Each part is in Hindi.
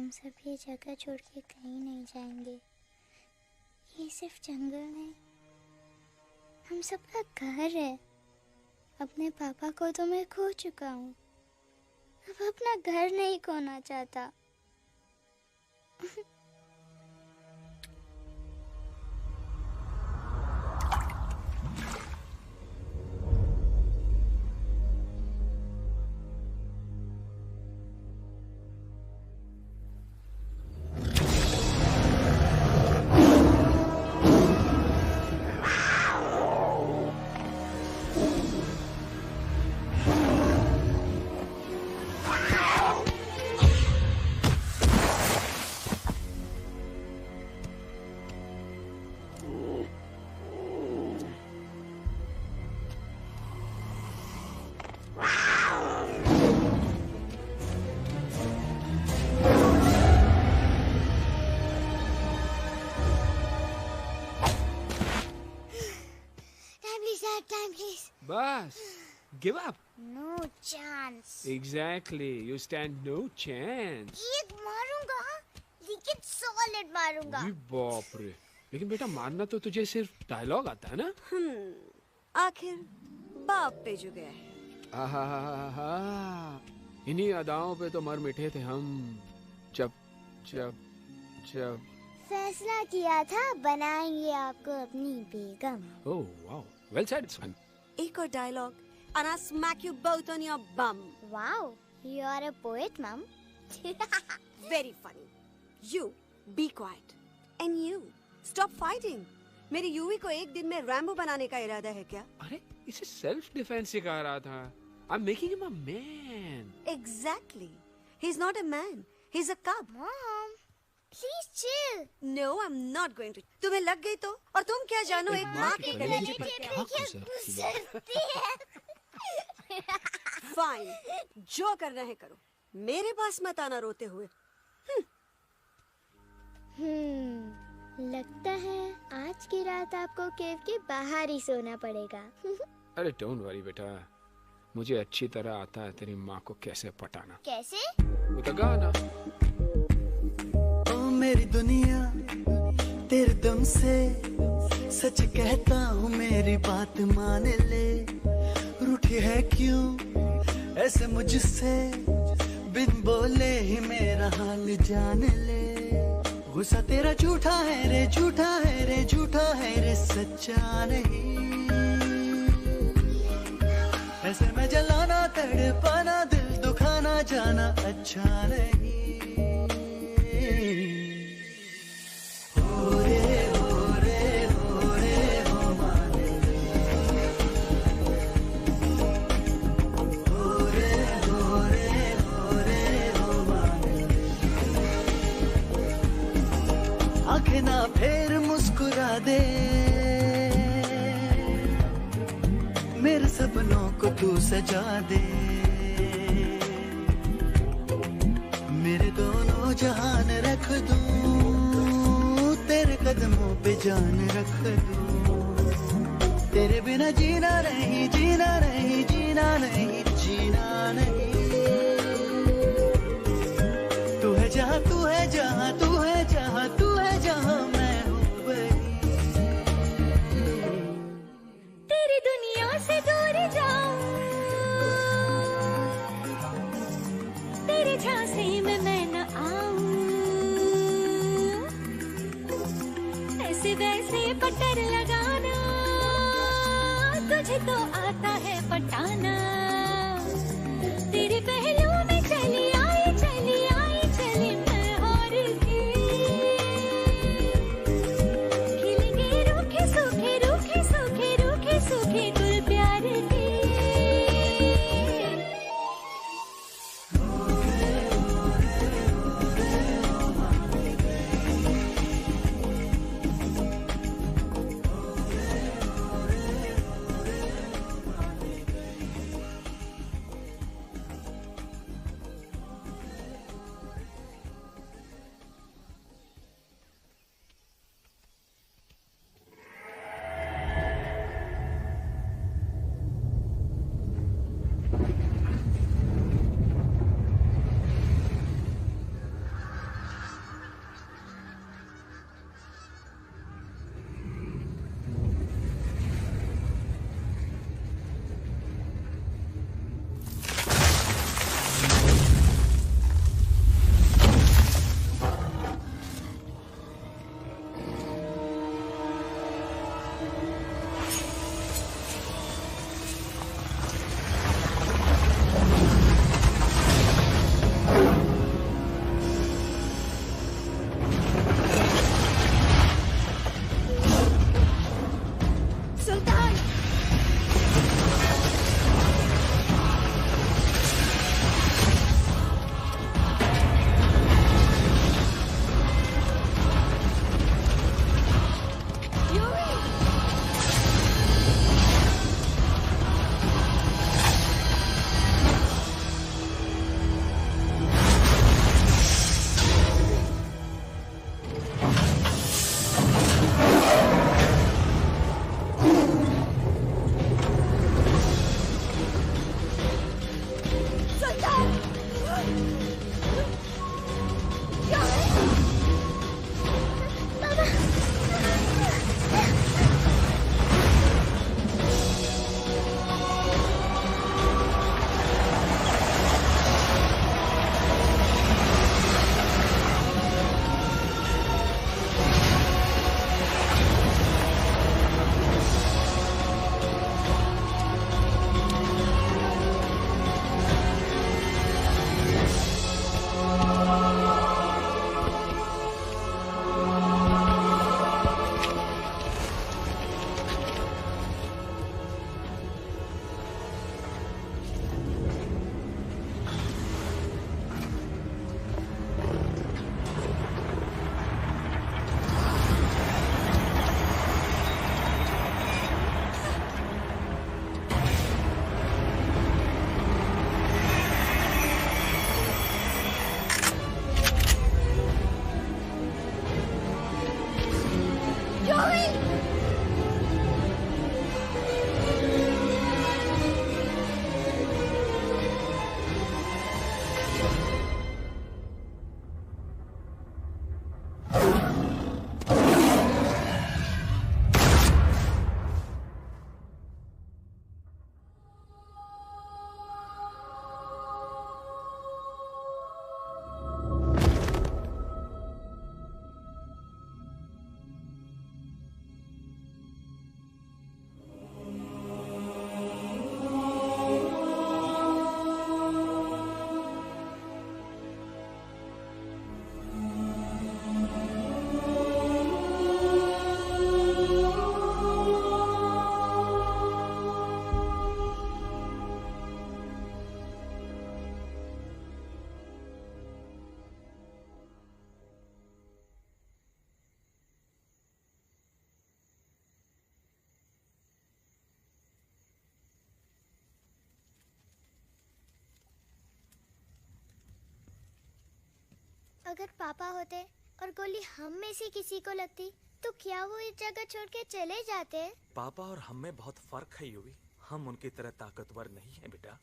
हम सब ये जगह छोड़ के कहीं नहीं जाएंगे। ये सिर्फ जंगल नहीं, हम सबका घर है। अपने पापा को तो मैं खो चुका हूँ, अब अपना घर नहीं खोना चाहता। बस, give up. No chance. Exactly, you stand no chance. एक मारूंगा, लेकिन solid मारूंगा। अरे बाप रे, लेकिन बेटा मारना तो तुझे सिर्फ डायलॉग आता है ना? आखिर बाप पे जो गया है। आहा, इन्हीं अदाओं पे तो मर मिटे थे हम। जब फैसला किया था बनाएंगे आपको अपनी बेगम। Oh wow, well said, son. एक और dialogue and I'll smack you both on your bum. Wow, you are a poet, mom. Very funny. You be quiet and you stop fighting. मेरी यूवी को एक दिन में रैम्बो बनाने का इरादा है क्या? अरे इसे सेल्फ डिफेंस सिखा रहा था। I'm making him a man. Exactly. He's not a man. He's a cub. Mom, please chill. No, I'm not going to. तुम्हें लग गई तो? और तुम क्या जानो एक माँ के गले पर क्या? Fine. जो करना है करो। मेरे पास मत आना रोते हुए। लगता है आज की रात आपको केव के बाहर ही सोना पड़ेगा। अरे डोंट वरी बेटा, मुझे अच्छी तरह आता है तेरी माँ को कैसे पटाना। कैसे? वो तो गाना। ओ मेरी दुनिया तेरे दम से सच कहता हूँ, मेरी बात मान ले। रूठी है क्यों ऐसे मुझसे, बिन बोले ही मेरा हाल जान ले। गुस्सा तेरा झूठा है रे, झूठा है रे, झूठा है रे, सच्चा नहीं। ऐसे में जलाना तड़पाना, दिल दुखाना जाना अच्छा नहीं। हो रे हो रे हो रे हो माने ले। हो रे हो रे हो रे हो माने ले। आँखें ना फेर मुस्कुरा दे, मेरे सपनों को तू सजा दे। मेरे दोनों जहान रख दूं, तेरे कदमों पे जान रख दूं। तेरे बिना जीना नहीं, जीना नहीं, जीना नहीं, जीना नहीं। तू है जहाँ, तू है जहाँ, तू है जहाँ, तू है जहाँ, मैं हूँ वही। तेरी दुनिया से दूर जाऊं, तेरे झांसे में मैं न आऊं। ऐसे वैसे पटर लगाना, तुझे तो आता है पटाना। तेरे पहलू में चली आई, चली आई, चली मैं हार के। खिलेंगे रूखे सूखे, रूखे सूखे, रूखे सूखे गुल प्यार के। अगर पापा होते और गोली हम में से किसी को लगती तो क्या वो इस जगह छोड़ के चले जाते? पापा और हम में बहुत फर्क है यूवी। हम उनकी तरह ताकतवर नहीं है बेटा।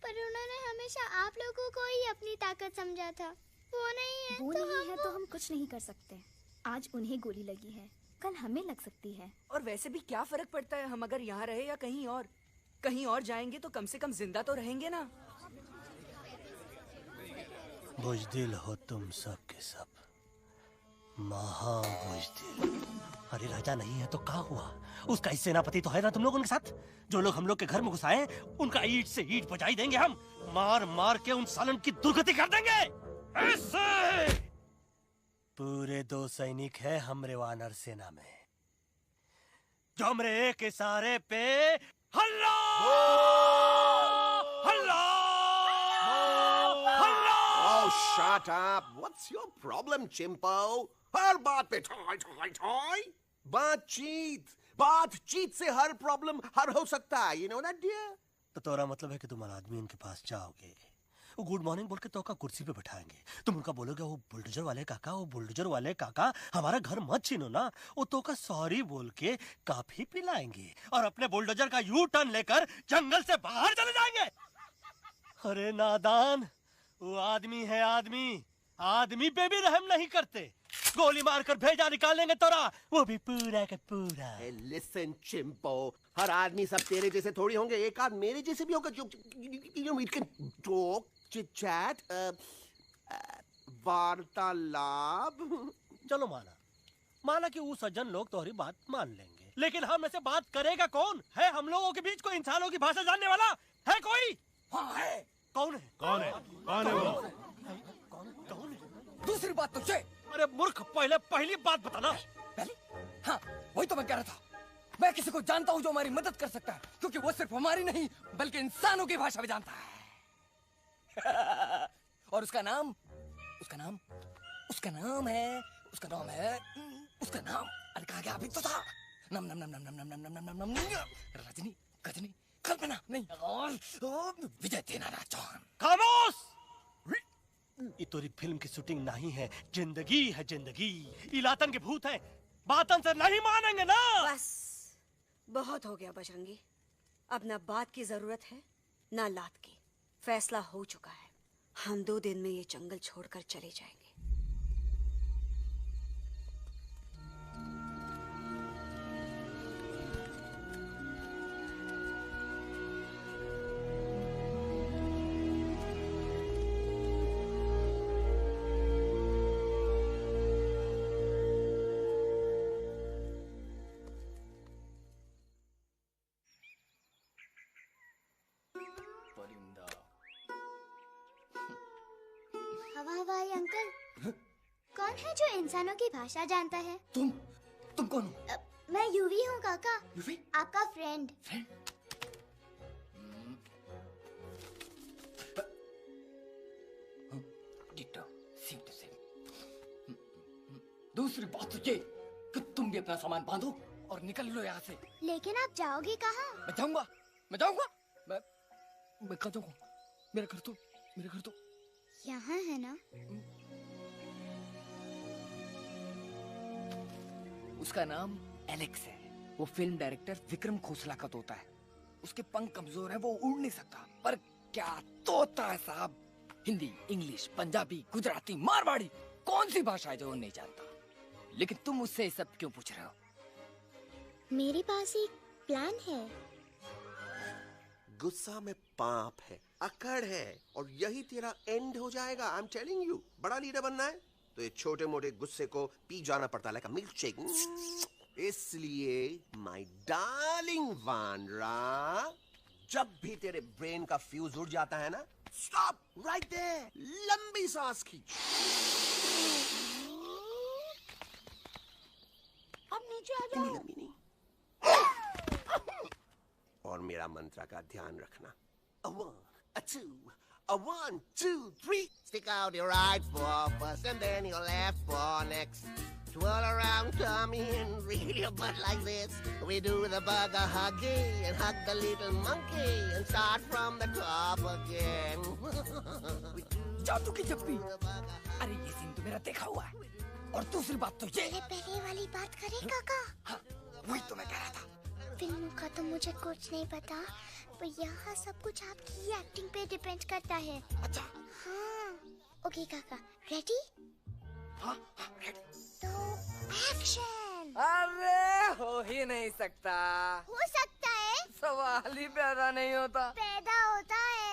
पर उन्होंने हमेशा आप लोगों को ही अपनी ताकत समझा था। वो नहीं है वो तो नहीं है तो हम कुछ नहीं कर सकते। आज उन्हें गोली लगी है, कल हमें लग सकती है। और वैसे भी क्या फर्क पड़ता है हम अगर यहाँ रहे या कहीं और? कहीं और जाएंगे तो कम से कम जिंदा तो रहेंगे ना। बुज़दिल हो तुम सब के सब, महाबुज़दिल। अरे राजा नहीं है तो क्या हुआ? उसका ही सेनापति तो है ना तुम लोग उनके साथ। जो लोग हम लोग के घर में घुसाए उनका ईंट से ईंट बजाई देंगे हम। मार मार के उन सालन की दुर्गति कर देंगे। ऐसे पूरे 2 सैनिक है हमरे वानर सेना में, जो हमरे एक इशारे पे हल्ला हल्ला हल्ला। Oh, shut up! What's your problem, Chimpo? हर बात पे ठोय ठोय ठोय। बातचीत से हर प्रॉब्लम हल हो सकता है। You know that, dear? तो तोरा मतलब है कि तुम आदमी इनके पास जाओगे, वो गुड मॉर्निंग बोल के तो का कुर्सी पे बैठाएंगे। तुम उनका बोलोगे वो बुलडोजर वाले काका हमारा घर मत छीनो ना। वो तो का सॉरी बोल के काफी पिलाएंगे और अपने बुलडोजर का यू टर्न लेकर जंगल से बाहर चले जाएंगे। अरे नादान, वो आदमी है आदमी पे भी रहम नहीं करते। गोली मारकर भेजा निकाल लेंगे तोरा, वो भी पूरा का पूरा। Hey, listen, Chimpo. हर आदमी सब तेरे जैसे थोड़ी होंगे, एक आध मेरे जैसे भी होगा। जो we can talk, chit chat, वार्तालाप। चलो माना कि वो सज्जन लोग तुम्हारी बात मान लेंगे, लेकिन हम ऐसे बात करेगा कौन? है हम लोगों के बीच कोई इंसानों की भाषा जानने वाला है कोई? हाँ है। कौन है वो? कौन है? दूसरी बात तो ये। अरे मूर्ख, पहली बात बताना। पहले? हाँ, वही तो मैं कह रहा था। मैं किसी को जानता हूँ जो हमारी मदद कर सकता है, क्योंकि वो सिर्फ हमारी नहीं बल्कि इंसानों की भाषा भी जानता है। और उसका नाम है अरे कहा गया अभी तो था। नम नम नम नम नम नम नम नम नम नम रजनी गजनी कल्पना नहीं और विजय देनारा चौहान। खामोश! ये तोरी फिल्म की शूटिंग नहीं है, जिंदगी है जिंदगी। इलातन के भूत है, बातन से नहीं मानेंगे ना। बस बहुत हो गया बजरंगी। अब ना बात की जरूरत है ना लात की। फैसला हो चुका है। हम 2 दिन में ये जंगल छोड़कर चले जाएंगे। हवाई अंकल, कौन है जो इंसानों की भाषा जानता है? तुम कौन हो? मैं यूवी हूँ काका। यूवी? आपका फ्रेंड। दूसरी बात तो ये कि तुम भी अपना सामान बांधो और निकल लो यहाँ से। लेकिन आप जाओगे कहाँ? मैं जाऊंगा मैं कहाँ जाऊंगा? मेरा घर तो यहाँ है ना? उसका नाम एलेक्स है। वो फिल्म डायरेक्टर विक्रम खोसला का तोता है। उसके पंख कमजोर है, वो उड़ नहीं सकता, पर क्या तोता है साहब। हिंदी, इंग्लिश, पंजाबी, गुजराती, मारवाड़ी, कौन सी भाषा है जो वो नहीं जानता। लेकिन तुम उससे ये सब क्यों पूछ रहे हो? मेरे पास एक प्लान है। गुस्सा में पाप है, अकड़ है, और यही तेरा एंड हो जाएगा। आई एम टेलिंग यू। बड़ा लीडर बनना है तो ये छोटे मोटे गुस्से को पी जाना पड़ता है, लाइक अ मिल्क शेक। इसलिए माय डार्लिंग वानरा, जब भी तेरे ब्रेन का फ्यूज उड़ जाता है ना, स्टॉप राइट देयर, लंबी सांस खींच। अब नीचे आ जाओ। लंबी नहीं। और मेरा मंत्र का ध्यान रखना। A 1, a 2, a 1, 2, 3. Stick out your right paw first and then your left paw next. Twirl around tummy and reel your butt like this. We do the bugger huggy and hug the little monkey and start from the top again. जादू की चप्पी। अरे ये सीन तो मेरा देखा हुआ है। और दूसरी बात तो ये, पहले वाली बात करें काका? हाँ, वही तो मैं कह रहा था। फिल्मों का तो मुझे कुछ नहीं पता, पर यहाँ सब कुछ आपकी एक्टिंग पे डिपेंड करता है। अच्छा। हाँ। ओके काका, रेडी? हाँ, रेडी। तो एक्शन। अरे हो ही नहीं सकता। हो सकता है। सवाल ही पैदा नहीं होता। पैदा होता है।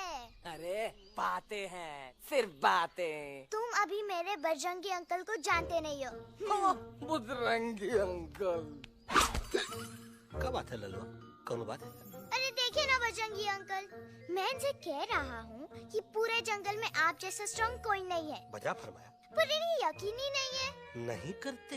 अरे बातें हैं, सिर्फ बातें। तुम अभी मेरे बजरंगी अंकल को जानते नहीं हो। बजरंगी अंकल। क्या बात है ललुआ? कौन बात है? अरे देखिए ना बजरंगी अंकल, मैं इनसे कह रहा हूँ कि पूरे जंगल में आप जैसा स्ट्रॉन्ग कोई नहीं है। बजा फरमाया। पर इन्हें यकीन ही नहीं है। नहीं करते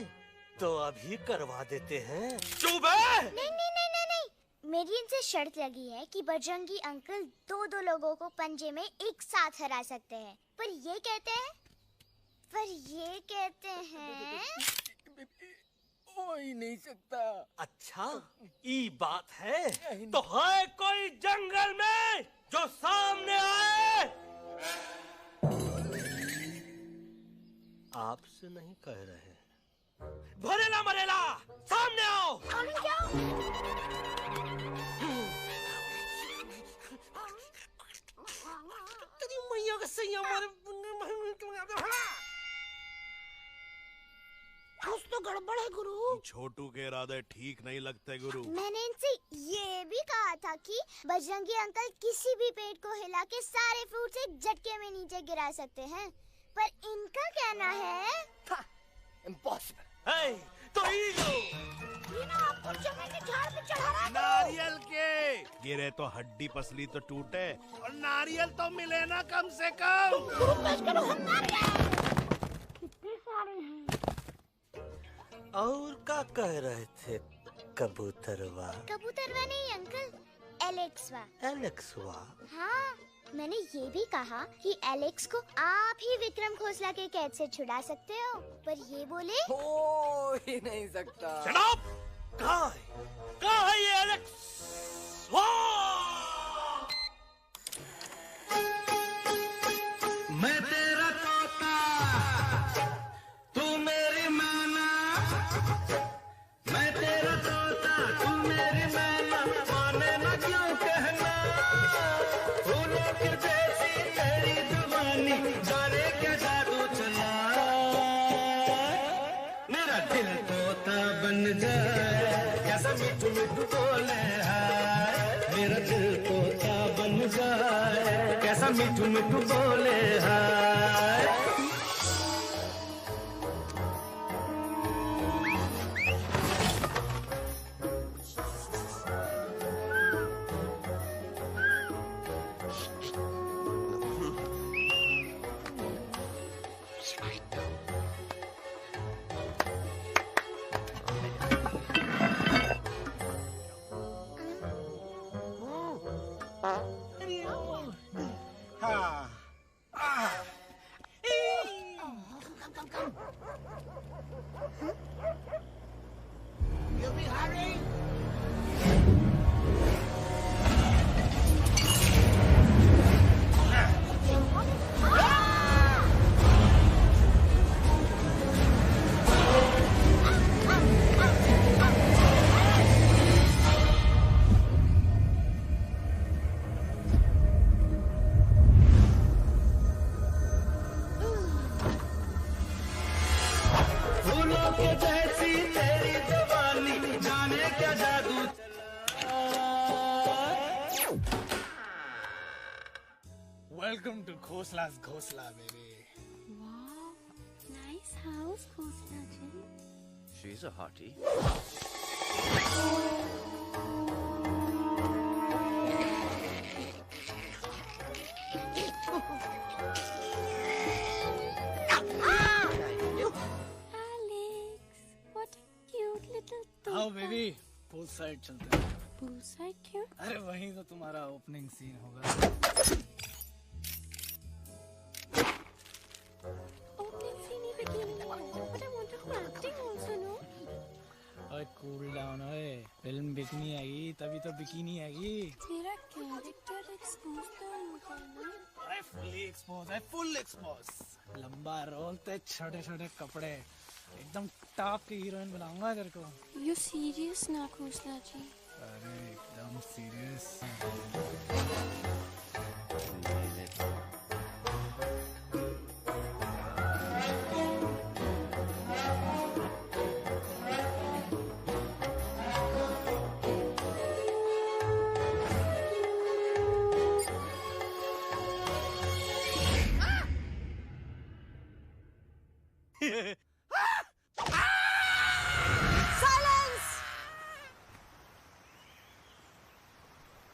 तो अभी करवा देते हैं। चुप है। नहीं नहीं नहीं नहीं नहीं, मेरी इनसे शर्त लगी है कि बजरंगी अंकल दो लोगों को पंजे में एक साथ हरा सकते हैं। पर ये कहते हैं हो ही नहीं सकता। अच्छा ये बात है तो है कोई जंगल में जो सामने आए? आपसे नहीं कह रहे, भरेला मरेला सामने आओ। तेरी मैया का सही हमारे कुछ तो गड़बड़ है गुरु। छोटू के इरादे ठीक नहीं लगते गुरु। मैंने इनसे ये भी कहा था कि बजरंगी अंकल किसी भी पेड़ को हिला के सारे फ्रूट्स एक झटके में नीचे गिरा सकते हैं, पर इनका कहना है इम्पॉसिबल। तो ये ना आपको चने के झाड़ पे चढ़ा रहा है। नारियल के गिरे तो हड्डी पसली तो टूटे और नारियल तो मिले ना कम से कम। और क्या कह रहे थे कबूतरवा? कबूतरवा नहीं अंकल, एलेक्सवा। एलेक्सवा? हाँ, मैंने ये भी कहा कि एलेक्स को आप ही विक्रम खोसला के कैद से छुड़ा सकते हो, पर ये बोले हो ही नहीं सकता। Shut up! कहाँ है ये एलेक्स? मैं तेरा तोता, तू मेरी मैना। मैं तेरा तोता, तू मेरी मैना। माने ना क्यों कहना, फूलों की जैसी तेरी जुबानी। जाने क्या जादू चला, मेरा दिल तोता बन जाए। कैसा मिठू मिठू बोले हाय, मेरा दिल तोता बन जाए। कैसा मिठू मिठू बोले हाय। फूलों के जैसी तेरी जवानी। जाने क्या जादू वेलकम टू खोसला's घोसला baby. Wow, nice house, Khosla ji. She's a hottie. Alex, what a cute little आओ toka. बेबी, पूल साइड चलते हैं। Poolside क्यों? अरे वहीं तो तुम्हारा ओपनिंग सीन होगा। Opening scene ही bikini में है. But I want to do acting also, no? ओए कूल डाउन ओए, फिल्म बिकनी आएगी तभी तो बिकिनी आएगी। तेरा कैरेक्टर एक्सपोज तो होगा ना? अरे फुली एक्सपोज है, फुल एक्सपोज। लंबा रोल ते छोटे छोटे कपड़े, एकदम टॉप की हीरोइन बनाऊंगा तेरे को। यू सीरियस ना खोसला जी? अरे एकदम सीरियस।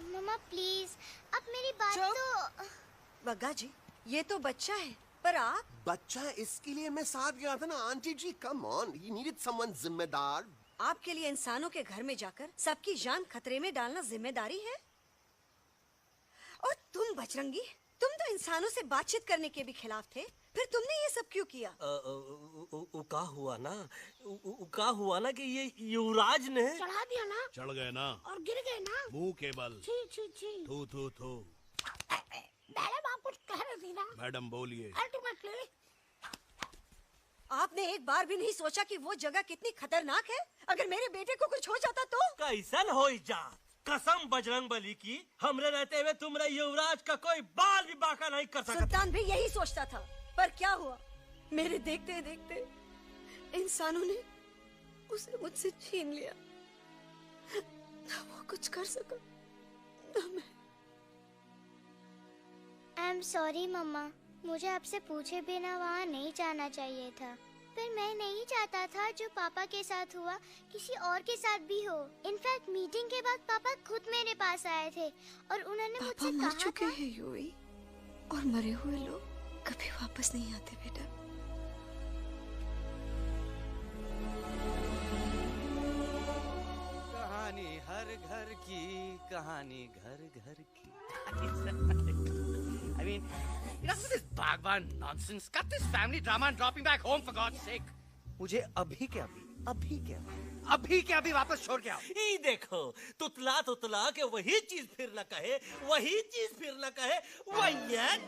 मम्मा प्लीज, अब मेरी बात तो। बग्गा जी, ये तो बच्चा है, पर आप? बच्चा है इसके लिए मैं साथ गया था ना aunty ji. Come on, he needed someone जिम्मेदार। आपके लिए इंसानों के घर में जाकर सबकी जान खतरे में डालना जिम्मेदारी है? और तुम बजरंगी, तुम तो इंसानों से बातचीत करने के भी खिलाफ थे, फिर तुमने ये सब क्यों किया? का हुआ ना कि ये युवराज ने चढ़ा दिया ना, चढ़ गए ना और गिर गए ना मुंह के बल। छी छी छी। थू थू थू। मैडम आप कुछ कह रही थी ना? मैडम बोलिए। अल्टीमेटली आपने एक बार भी नहीं सोचा कि वो जगह कितनी खतरनाक है? अगर मेरे बेटे को कुछ हो जाता तो? कैसन हो जा? कसम बजरंग बली की, हमरे रहते हुए तुमरे युवराज का कोई बाल भी बाका नहीं कर सकता। सुल्तान भी यही सोचता था, पर क्या हुआ? मेरे देखते देखते इंसानों ने उसे मुझसे छीन लिया। ना वो कुछ कर सका, ना मैं। आई एम सॉरी मम्मा, मुझे आपसे पूछे बिना वहाँ नहीं जाना चाहिए था। पर मैं नहीं चाहता था जो पापा के साथ हुआ किसी और के साथ भी हो। इनफैक्ट मीटिंग के बाद पापा खुद मेरे पास आए थे और उन्होंने मुझसे कहा मर चुके हैं यूवी, और मरे हुए लोग कभी वापस नहीं आते बेटा। कहानी हर घर की, कहानी घर घर की। I mean, enough of this Bhagwan nonsense. Cut this family drama and drop me back home for God's sake. मुझे अभी के अभी वापस छोड़ के आओ। ये देखो, तुतला के वही चीज फिर न कहे, वही चीज फिर न कहे, वही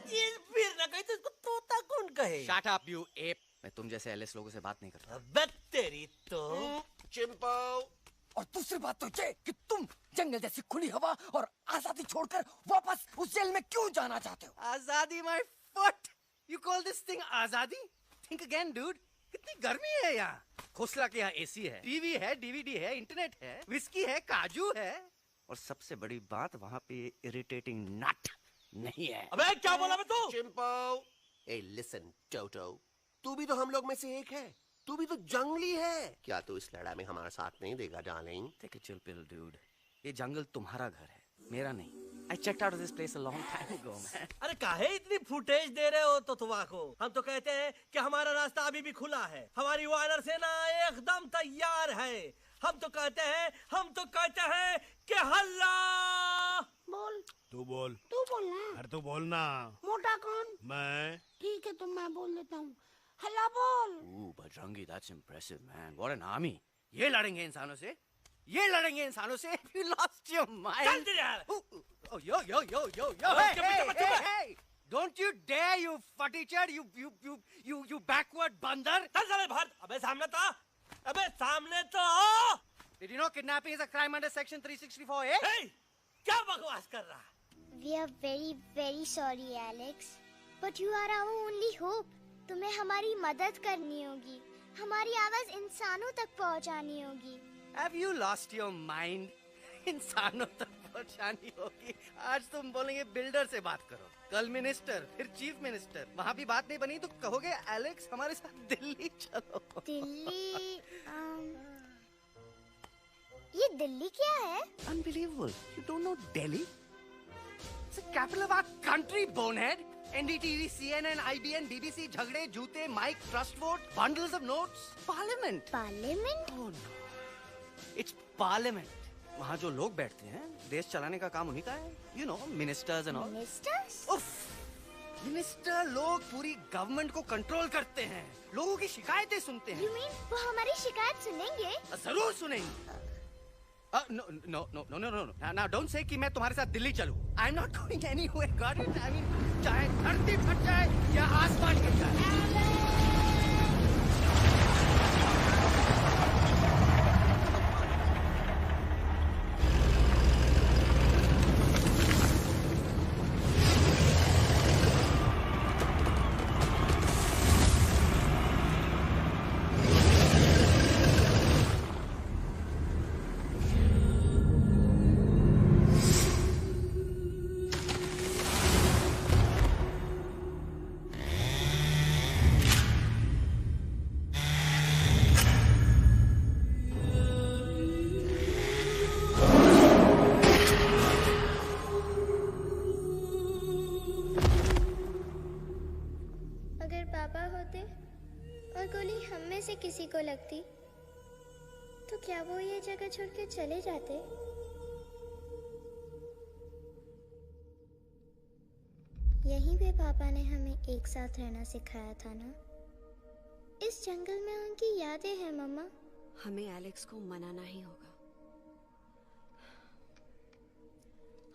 चीज फिर न कहे, तो इसको तोता कौन कहे? Shut up, you ape. मैं तुम जैसे एलिस लोगों से बात नहीं करता। अबे तेरी तो। चिंपो। और दूसरी बात तो ये कि तुम जंगल जैसी खुली हवा और आजादी छोड़कर वापस उस जेल में क्यों जाना चाहते हो? आजादी my foot. You call this thing आजादी? Think again, dude. कितनी गर्मी है यहाँ। खोसला के यहाँ एसी है, टीवी है, डीवीडी है, इंटरनेट है, विस्की है, काजू है, और सबसे बड़ी बात वहाँ पे इरिटेटिंग नट नहीं है। अबे क्या बोला मैं तू? चिंपो। ए लिसन टोटो, तू भी तो हम लोग में से एक है। तू भी तो जंगली है। क्या तू इस लड़ाई में हमारा साथ नहीं देगा darling? Take a chill pill, dude. ये जंगल तुम्हारा घर है, मेरा नहीं। I checked out of this place a long time ago, man. अरे काहे इतनी फुटेज दे रहे हो तो तुवा को? हम तो कहते हैं कि हमारा रास्ता अभी भी खुला है। हमारी वानर सेना एकदम तैयार है। हम तो कहते हैं कि हल्ला। बोल। तू बोल। तू बोलना। अरे तू बोलना। मोटा कौन? मैं। ठीक है, तो मैं बोल देता हूँ। हल्ला बोल। Ooh, Bajrangi, that's impressive, man. What an army. ये लड़ेंगे इंसानों से? ये लड़ेंगे इंसानों से? You lost your mind. चल दे यार। Oh, yo. Hey. Don't you dare, you futichard, you backward बंदर. चल चल बाहर। अबे सामने तो आओ। Did you know kidnapping is a crime under section 364A? Hey, क्या बकवास कर रहा? We are very very sorry Alex, but you are our only hope. तुम्हें हमारी मदद करनी होगी, हमारी आवाज इंसानों तक पहुंचानी होगी। Have you lost your mind? इंसानों तक पहुंचानी होगी। आज तुम बोलेंगे बिल्डर से बात करो, कल मिनिस्टर, फिर चीफ मिनिस्टर। वहाँ भी बात नहीं बनी तो कहोगे एलेक्स हमारे साथ दिल्ली चलो। दिल्ली? ये दिल्ली क्या है? Unbelievable. You don't know Delhi? It's the capital of our country, bonehead. NDTV, CNN, IBN, BBC, झगड़े, जूते, mic, trust vote, bundles of notes, parliament. Parliament? Oh no. It's parliament. वहाँ जो लोग बैठते हैं, देश चलाने का काम उन्हीं का है. You know, ministers and all. Ministers? उफ! मिनिस्टर लोग पूरी गवर्नमेंट को कंट्रोल करते हैं, लोगों की शिकायतें सुनते हैं. You mean वो हमारी शिकायत सुनेंगे? जरूर सुनेंगे. No, no, no, no, no, no, no. Now don't say कि मैं तुम्हारे साथ दिल्ली चलूं. I'm not going anywhere. Got it? I mean, चाहे धरती फट जाए या आसमान गिर जाए. किसी को लगती तो क्या वो ये जगह छोड़ के चले जाते? यहीं पे पापा ने हमें एक साथ रहना सिखाया था ना? इस जंगल में उनकी यादें हैं मम्मा. हमें एलेक्स को मनाना ही होगा.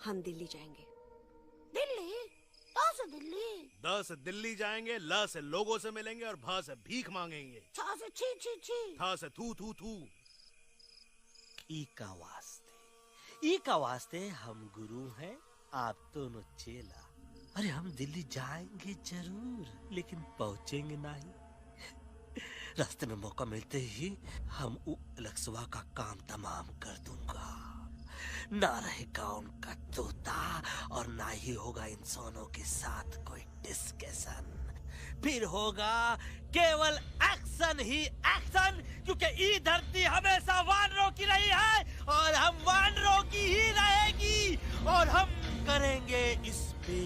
हम दिल्ली जाएंगे. दिल्ली? दिल्ली? द से दिल्ली जाएंगे, ल से लोगों से मिलेंगे और भ से भीख मांगेंगे. छ से छी छी छी. थ से थू थू थू. ई का वास्ते हम गुरु हैं, आप दोनों चेला. अरे हम दिल्ली जाएंगे जरूर, लेकिन पहुंचेंगे नहीं. रास्ते में मौका मिलते ही हम अलक्सवा का काम तमाम कर दूंगा. ना रहेगा उनका तोता और ना ही होगा इंसानों के साथ कोई डिस्कशन. फिर होगा केवल एक्शन ही एक्शन, क्योंकि ये धरती हमेशा वानरों की रही है और हम वानरों की ही रहेगी और हम करेंगे इस पे.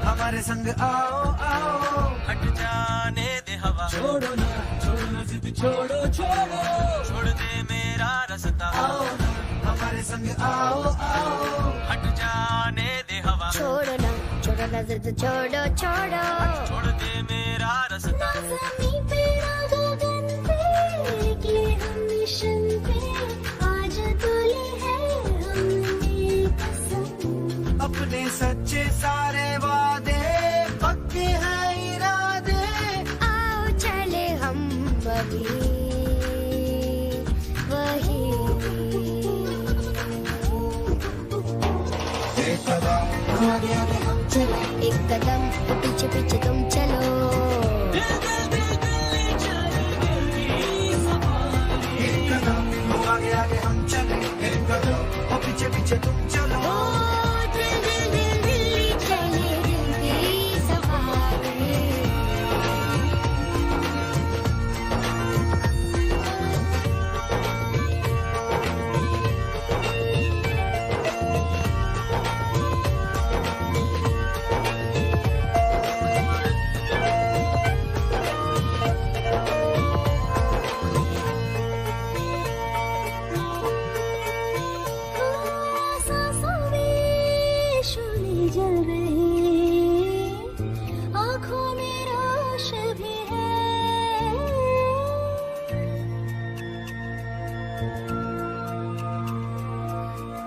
हमारे संग आओ आओ, हट जाने दे हवा. छोड़ो ना जिद, छोड़ो छोड़ दे मेरा रास्ता. आओ ना हमारे संग आओ आओ, हट जाने दे हवा. छोड़ो ना जिद, छोड़ो छोड़ दे मेरा रास्ता. ज़मीन पे ना गगन पे, कि हम मिशन पे आज तुले हैं हमने कसम. अपने सच्चे सारे वादे पक्के हैं इरादे. आओ चले हम अभी वही. एक कदम आगे आगे हम चले, एक कदम पीछे पीछे तुम चलो. एक कदम आगे आगे हम चले, एक कदम पीछे पीछे तुम चलो.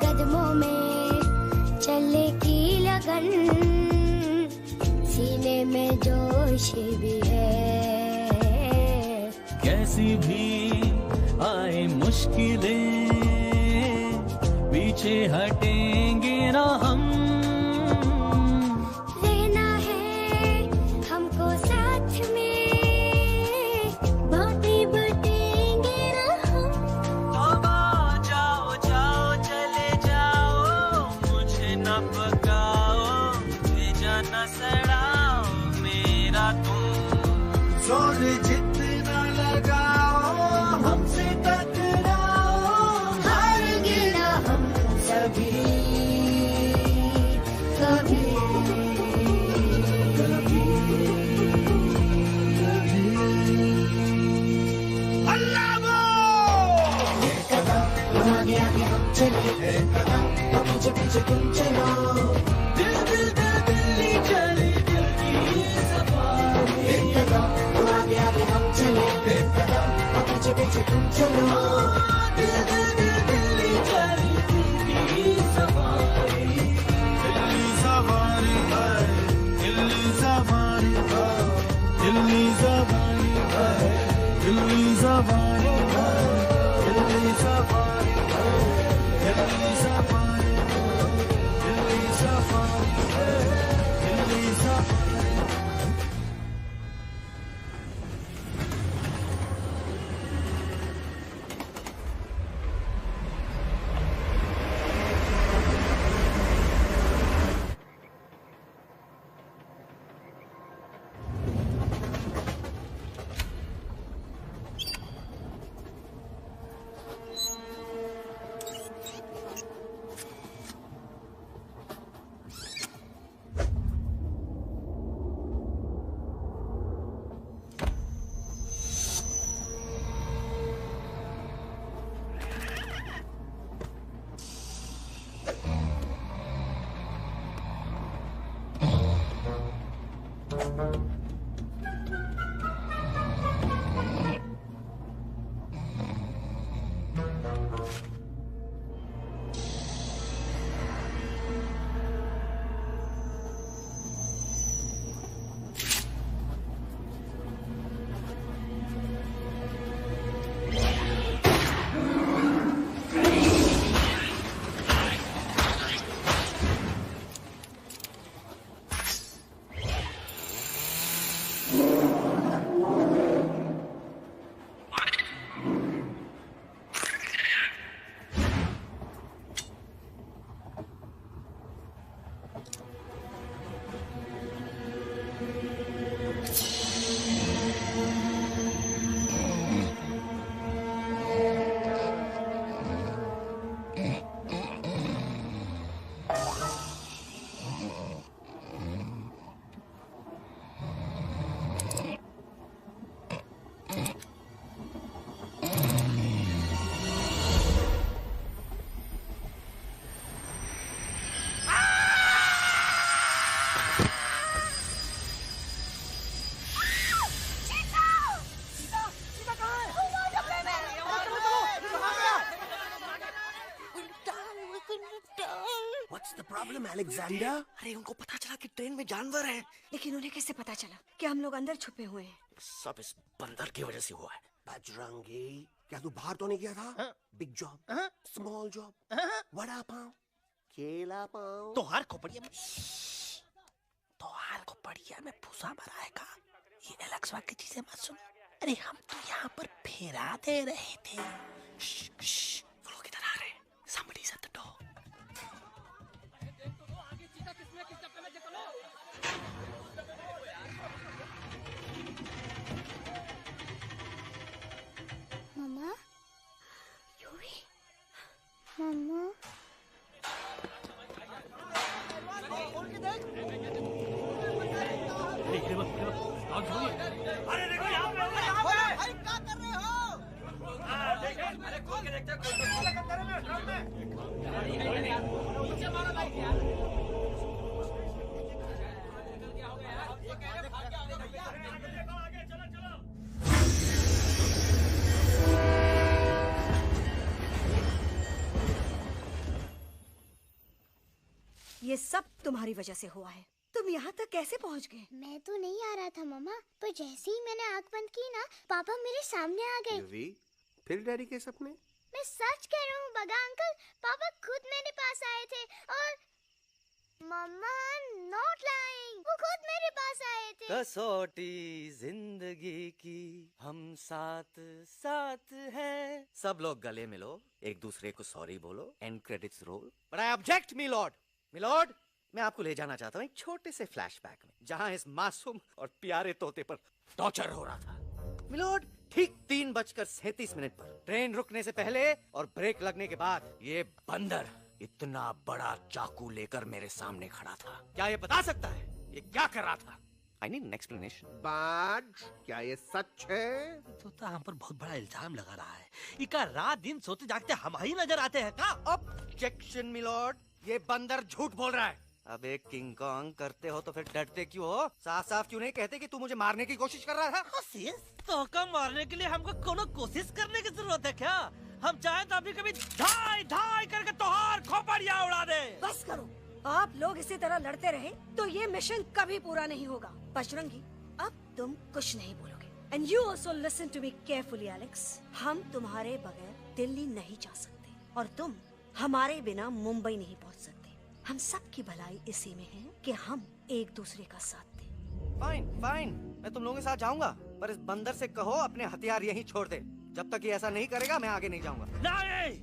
कदमों में चले की लगन, सीने में जोश भी है. कैसी भी आए मुश्किलें, पीछे हटेंगे ना हम. रहना है हमको साथ में, बातें बटेंगे ना हम. जाओ जाओ चले जाओ, मुझे न पकाओ, भेजा न सड़ाओ मेरा तुम. जोर जितना लगाओ हमसे चले, एक कदम तो पीछे पीछे तुम चलो। दिल दिल दिल दिल्ली चले, दिल की सफारी। एक कदम तो आगे आगे हम चले, एक कदम तो पीछे पीछे तुम चलो। दिल दिल दिल दिल्ली चले, दिल की सफारी। दिल्ली सवारी है, दिल्ली सवारी है, दिल्ली सवारी है, दिल्ली सवारी है, दिल्ली सवारी है, दिल्ली सवारी है, दिल्ली सवारी है, दिल्ली सवारी। अलेक्जेंडर? अरे उनको पता चला कि ट्रेन में जानवर है। लेकिन उन्हें कैसे पता चला कि हम लोग अंदर छुपे हुए हैं? सब इस बंदर की वजह से हुआ है। बजरंगी, क्या तू बाहर तो नहीं गया था? Big job, small job, vada pav, केला पाव। तोहार खोपड़िया में भूसा भराएगा। ये एलेक्सा की चीजें मत सुन। अरे हम तो यहाँ पर फेरा दे रहे थे। वो लोग इधर आ रहे हैं। Somebody's at the door. मम्मा, मम्मा, अरे देखो यहाँ पे भाई क्या कर रहे हो? अरे खोल के देखते ये सब तुम्हारी वजह से हुआ है। तुम यहाँ तक कैसे पहुँच गए? मैं तो नहीं आ रहा था मम्मा, पर जैसे ही मैंने आँख बंद की ना, पापा मेरे सामने आ गए। युवी, फिर डैडी के सपने? मैं सच कह रहा हूँ बगा अंकल, पापा खुद मेरे पास आए थे और मम्मा नॉट लाइंग, वो खुद मेरे पास आए थे। कसौटी जिंदगी की हम साथ साथ हैं। सब लोग गले मिलो, एक दूसरे को सॉरी बोलो, and credits roll. But I object milord. Milord, मैं आपको ले जाना चाहता हूँ एक छोटे से फ्लैशबैक में, जहाँ इस मासूम और प्यारे तोते पर टॉर्चर हो रहा था। मिलॉर्ड, ठीक 3:37 पर ट्रेन रुकने से पहले और ब्रेक लगने के बाद ये बंदर इतना बड़ा चाकू लेकर मेरे सामने खड़ा था। क्या ये बता सकता है ये क्या कर रहा था? I need an explanation. बाज, क्या ये सच है? तो हम पर बहुत बड़ा इल्जाम लगा रहा है। इका रात दिन सोते जागते हम ही नजर आते हैं का? ऑब्जेक्शन मिलॉर्ड, ये बंदर झूठ बोल रहा है। अब एक किंग कॉन्ग करते हो तो फिर डरते क्यों हो? साफ साफ क्यों नहीं कहते कि तू मुझे मारने की कोशिश कर रहा था? कोशिश? तो का मारने के लिए हमको कोनो कोशिश करने की जरूरत है क्या? हम चाहे तो अभी कभी धाई धाई करके तोहार खोपड़िया उड़ा दे। बस करो, आप लोग इसी तरह लड़ते रहे तो ये मिशन कभी पूरा नहीं होगा। बजरंगी, अब तुम कुछ नहीं बोलोगे। And you also listen to me carefully Alex. हम तुम्हारे बगैर दिल्ली नहीं जा सकते और तुम हमारे बिना मुंबई नहीं पहुंच सकते। हम सब की भलाई इसी में है कि हम एक दूसरे का साथ दें। फाइन फाइन, मैं तुम लोगों के साथ जाऊंगा, पर इस बंदर से कहो अपने हथियार यहीं छोड़ दे। जब तक ये ऐसा नहीं करेगा मैं आगे नहीं जाऊंगा। नहीं,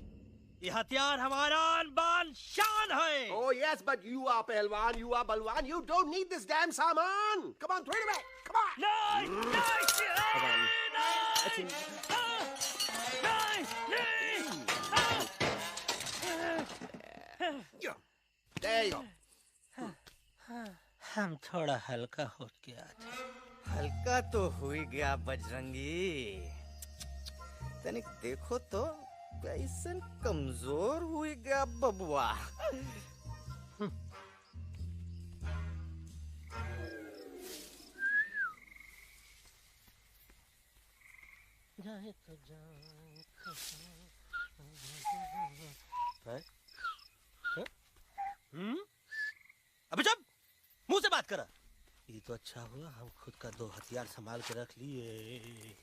ये हथियार हमारा आन-बान शान है। Oh yes, but you are पहलवान, you are बलवान, you don't need this damn सामान. Come on, throw it away. Come on. नहीं, There you go. हम थोड़ा हल्का हो गया था। हल्का तो हुई गया बजरंगी, तनिक देखो तो कैसन कमजोर हुई गया बबुआ। जाए तो जाए। अबे जब मुंह से बात करा। ये तो अच्छा हुआ हम खुद का दो हथियार संभाल के रख लिए।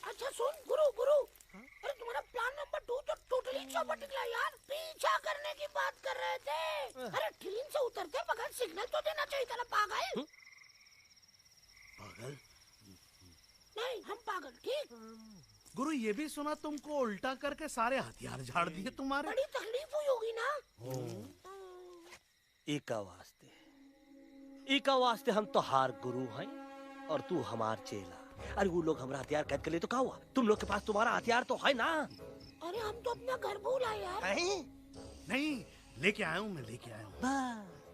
अच्छा सुन गुरु गुरु, अरे तुम्हारा प्लान नंबर 2 तो टोटली चौपट निकला यार। पीछा करने की बात कर रहे थे। अरे ट्रेन से उतरते बगैर सिग्नल तो देना चाहिए था ना पागल। पागल? नहीं हम पागल, ठीक। गुरु ये भी सुना तुमको उल्टा करके सारे हथियार झाड़ दिए तुम्हारे। बड़ी तकलीफ हुई होगी ना। इका वास्ते हम तो हार गुरु हैं और तू हमार चेला। अरे वो लोग हमारा हथियार कैद कर ले तो क्या हुआ? तुम लोग के पास तुम्हारा हथियार तो है ना। अरे हम तो अपना घर भूल आए यार। नहीं लेके आया हूँ, मैं लेके आया हूँ।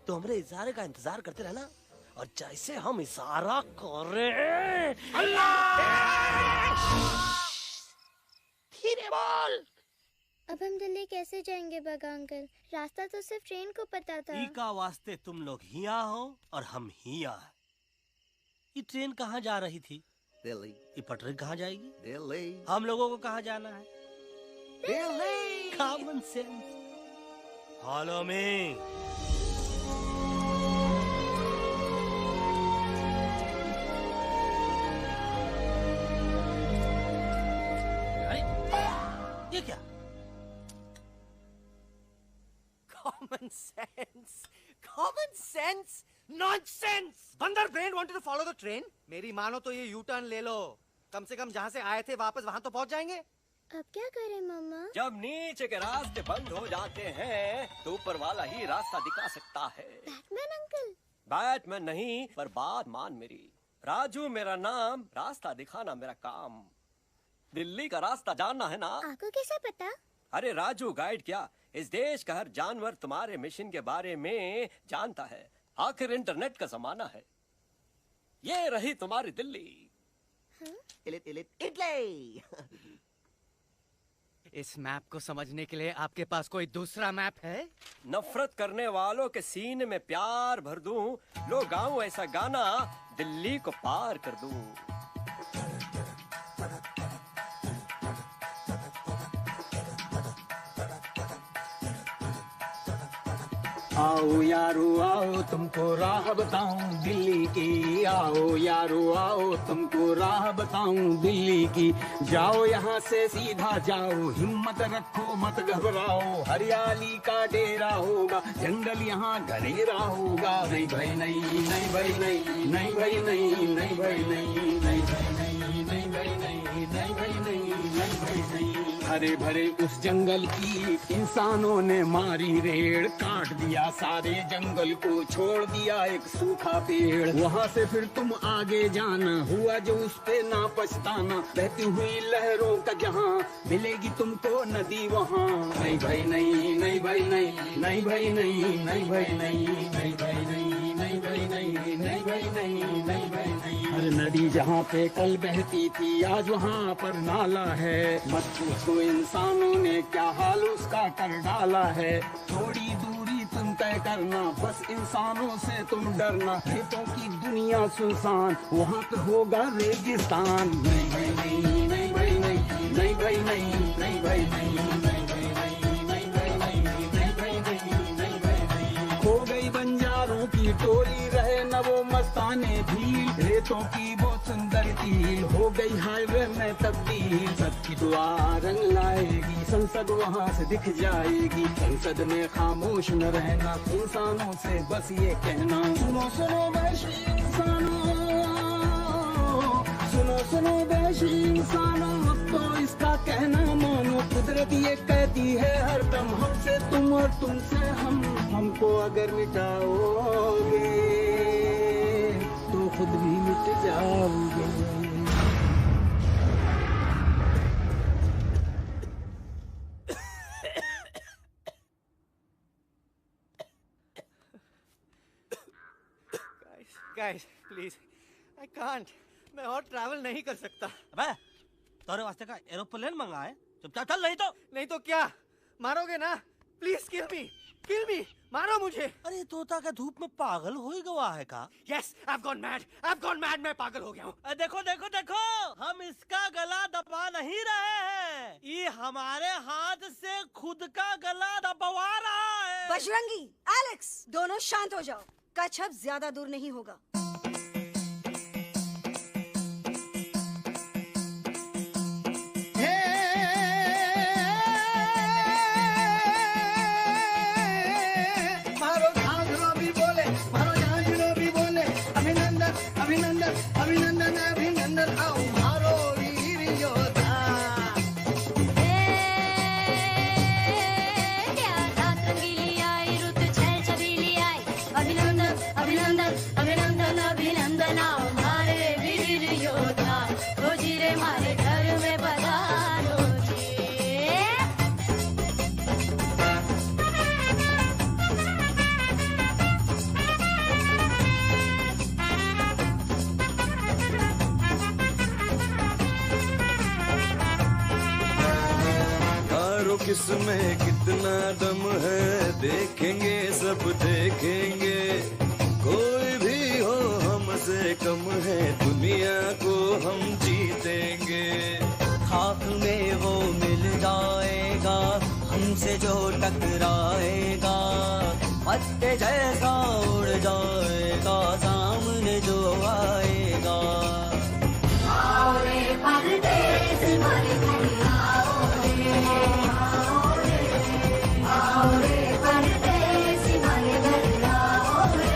तो हमारे इशारे का इंतजार करते रहना और जैसे हम इशारा करें धीरे बोल। अब हम दिल्ली कैसे जाएंगे बगा अंकल? रास्ता तो सिर्फ ट्रेन को पता था। इका वास्ते तुम लोग हिया हो और हम हिया। ये ट्रेन कहाँ जा रही थी? दिल्ली। ये पटरी कहाँ जाएगी? दिल्ली। हम लोगों को कहाँ जाना है? Delhi. Common sense. Follow me. ये क्या? Common sense, common sense, nonsense. बंदर brain wanted to follow the train. मेरी मानो तो ये यू टर्न ले लो। कम से कम जहाँ से आए थे वापस वहाँ तो पहुँच जाएंगे। अब क्या करें मामा? जब नीचे के रास्ते बंद हो जाते हैं तो ऊपर वाला ही रास्ता दिखा सकता है। Batman uncle? बैटमैन नहीं, पर बात मान मेरी। राजू मेरा नाम, रास्ता दिखाना मेरा काम। दिल्ली का रास्ता जानना है ना? आपको कैसे पता? अरे राजू गाइड क्या, इस देश का हर जानवर तुम्हारे मिशन के बारे में जानता है। आखिर इंटरनेट का जमाना है। ये रही तुम्हारी दिल्ली। इटली। इस मैप को समझने के लिए आपके पास कोई दूसरा मैप है? नफरत करने वालों के सीने में प्यार भर दूं, लो गाऊं ऐसा गाना, दिल्ली को पार कर दूं। आओ यारो आओ तुमको राह बताऊं दिल्ली की। आओ यारो आओ तुमको राह बताऊं दिल्ली की। जाओ यहाँ से सीधा जाओ, हिम्मत रखो मत घबराओ। हरियाली का डेरा होगा, जंगल यहाँ घनेरा होगा। नहीं भाई नहीं, नहीं भाई नहीं, नहीं भाई नहीं, नहीं भाई नहीं, नहीं भाई नहीं, नहीं भाई नहीं। नहीं भाई नहीं, नहीं भाई नहीं। हरे भरे उस जंगल की इंसानों ने मारी रेड़, काट दिया सारे जंगल को, छोड़ दिया एक सूखा पेड़। वहाँ से फिर तुम आगे जाना, हुआ जो उस पे ना पछताना। बहती हुई लहरों का जहाँ मिलेगी तुमको नदी वहाँ। नहीं भाई नहीं, नहीं भाई नहीं, नहीं भाई नहीं, नहीं भाई नहीं, नहीं भाई नहीं, नहीं भाई नहीं, नहीं भाई नहीं, नहीं भाई नहीं। हर नदी जहाँ पे कल बहती थी आज वहाँ पर नाला है। मत पूछो इंसानों ने क्या हाल उसका कर डाला है। थोड़ी दूरी तुम तय करना, बस इंसानों से तुम डरना। खेतों की दुनिया सुनसान, वहाँ पे होगा रेगिस्तान। नहीं भाई नहीं, नहीं भाई नहीं, नहीं भाई नहीं, नहीं भाई नहीं, नहीं भाई नहीं, नहीं भाई नहीं, नहीं भाई नहीं, नहीं भाई नहीं। खो गई बंजारों की टोली, रहे न वो मस्ताने भील। रेतों की वो सुंदर झील हो गई हाईवे में तब्दील। सबकी दुआ रंग लाएगी, संसद वहाँ से दिख जाएगी। संसद में खामोश न रहना, इंसानों से बस ये कहना। सुनो सुनो वैश्वी इंसानों, सुनो सुनो वैश्वी इंसानों, अब तो इसका कहना मानो। कुदरत ये कहती है हर दम, हमसे तुम और तुमसे हम। हमको अगर मिटाओगे तो खुद भी मिट जाओगे। Guys, please, I can't. मैं और ट्रैवल नहीं कर सकता। अबे, तोरे वास्ते का एरोप्लेन मंगा है, चुपचाप चल। नहीं तो क्या मारोगे ना? प्लीज किल मी, मारो मुझे। अरे तोता का धूप में पागल हो ही गवा है का? Yes, I've gone mad, मैं पागल हो गया हूँ। देखो देखो देखो, हम इसका गला दबा नहीं रहे हैं, ये हमारे हाथ से खुद का गला दबवा रहा है। बजरंगी, एलेक्स, दोनों शांत हो जाओ। कच्छप ज्यादा दूर नहीं होगा। अभिनंदन अभिनंदन आओ मारो वीर योद्धा। रंगीली आई रुत छल छबीली आई। अभिनंदन अभिनंदन अभिनंदन अभिनंदन आओ मारे वीर योद्धा। ओ जी रे मारे घर में पधारो किसमें कितना दम है, देखेंगे सब देखेंगे। कोई भी हो हमसे कम है, दुनिया को हम जीतेंगे। खाक में वो मिल जाएगा, हमसे जो टकराएगा। पत्ते जैसा उड़ जाएगा, सामने जो आएगा। आओ रे परदेस मारे घर आओ रे, आओ रे परदेस मारे घर आओ रे,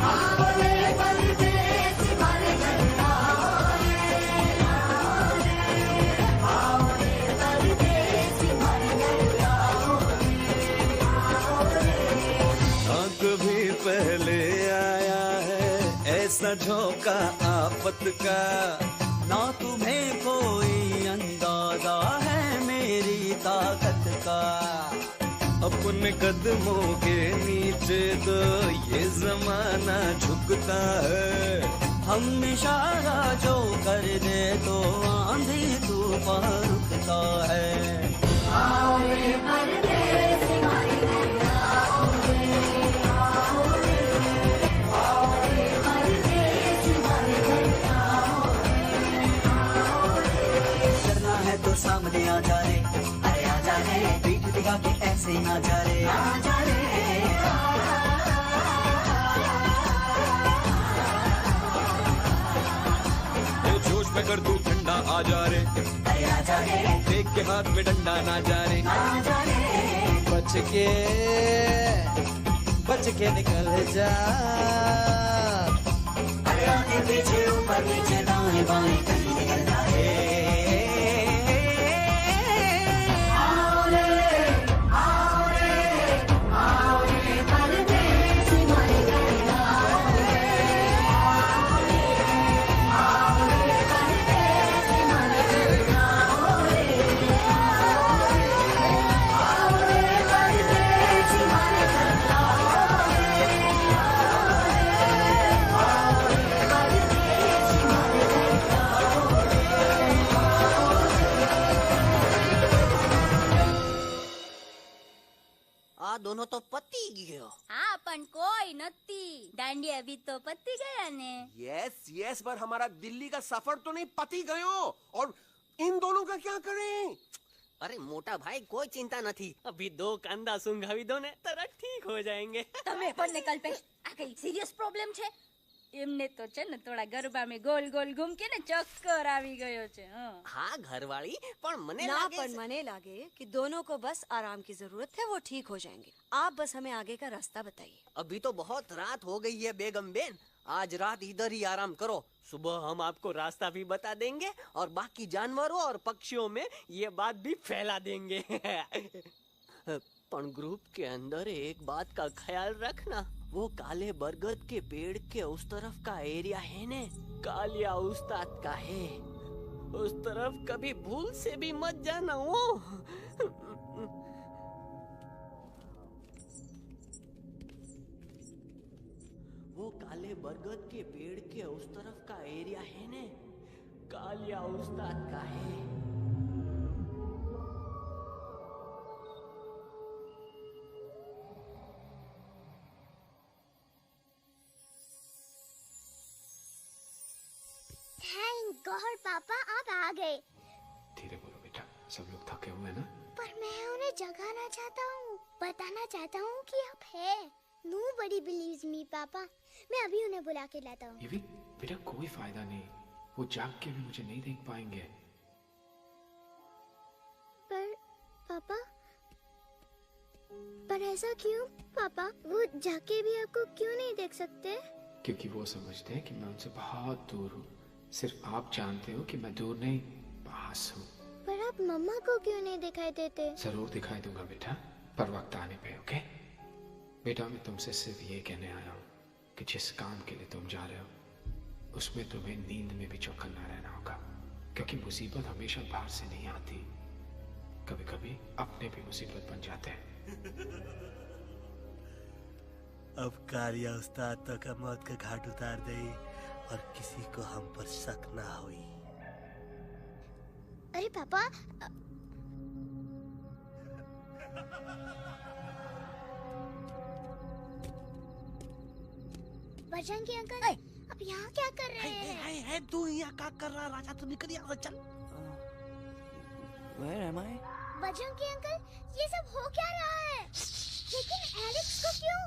आओ रे परदेस मारे घर आओ रे, आओ रे परदेस मारे घर आओ रे। कभी पहले आया है ऐसा झोंका आफत का, ना तुम्हें कोई अंदाजा है मेरी ताकत का। अपने कदमों के नीचे तो ये जमाना झुकता है। हम इशारा जो कर दे तो आंधी तूफान रुकता है। आओ रे परदेस मारे घर आओ रे, आओ रे, आओ रे परदेस मारे घर आओ रे, आओ रे। डरना है तो सामने आ जा रे, अरे आ जा रे। पीठ दिखा के ऐसे ना जा रे, आ जा रे। जोश में कर तू ठंडा आ जा रे, अरे आ जा रे। देख के हाथ में डंडा ना जा रे, आ जा रे। बच के निकल जा। अरे आगे पीछे ऊपर नीचे दाएं बाएं कहीं निकलता है। आओ रे परदेसी मारे करना, आओ रे परदेसी मारे करना, आओ रे परदेसी मारे करना। दोनों तो पति गयो। हाँ पण कोई नती दांडिया भी तो पति गया ने। यस पर हमारा दिल्ली का सफर तो नहीं पति गयो, और इन दोनों का क्या करें? अरे मोटा भाई कोई चिंता नहीं, अभी 2 कांदा सुंघावी दो ने तरह ठीक हो जाएंगे। તમે પણ ને કલ્પેશ આ કઈ સિરિયસ પ્રોબ્લેમ છે? એમને તો છે ને થોડા ગરબામાં ગોલ ગોલ ઘૂમકે ને ચક્કર આવી ગયો છે। हाँ घरवाली पर मने ना लागे पर मने लागे कि दोनों को बस आराम की जरूरत है, वो ठीक हो जाएंगे। आप बस हमें आगे का रास्ता बताइए। अभी तो बहुत रात हो गई है बेगम बेन, आज रात इधर ही आराम करो, सुबह हम आपको रास्ता भी बता देंगे और बाकी जानवरों और पक्षियों में ये बात भी फैला देंगे। पर ग्रुप के अंदर एक बात का ख्याल रखना, वो काले बरगद के पेड़ के उस तरफ का एरिया है ने कालिया उस्ताद का है, उस तरफ कभी भूल से भी मत जाना। वो काले बरगद के पेड़ के उस तरफ का एरिया है ने कालिया उस्ताद का है। थैंक गॉड पापा आप आ गए। धीरे बोलो बेटा, सब लोग थके हुए हैं ना। पर मैं उन्हें जगाना चाहता हूँ, बताना चाहता हूँ कि आप है। Nobody believes me पापा, मैं अभी उन्हें बुला के लाता हूँ। ये भी बेटा कोई फायदा नहीं, वो जाग के भी मुझे नहीं देख पाएंगे। पर ऐसा क्यों पापा? वो जाके भी आपको क्यों नहीं देख सकते? क्योंकि वो समझते हैं कि मैं उनसे बहुत दूर हूँ। सिर्फ आप जानते हो कि मैं दूर नहीं, पास हूँ। पर आप मम्मा को क्यों नहीं दिखाई देते? जरूर दिखाई दूंगा बेटा, पर वक्त आने पे। ओके बेटा, मैं तुमसे सिर्फ ये कहने आया हूँ कि जिस काम के लिए तुम जा रहे हो उसमें तुम्हें नींद में भी चौकन्ना रहना होगा, क्योंकि मुसीबत हमेशा बाहर से नहीं आती, कभी कभी अपने भी मुसीबत बन जाते हैं। अब कालिया उस्ताद तो का मौत का घाट उतार दे और किसी को हम पर शक ना हुई। अरे पापा, बजरंगी अंकल अब यहाँ क्या कर रहे हैं? है तू यहाँ क्या कर रहा? राजा तू निकल यहाँ से, चल। Where am I? Bajrangi uncle, ये सब हो क्या रहा है? लेकिन एलेक्स को क्यों?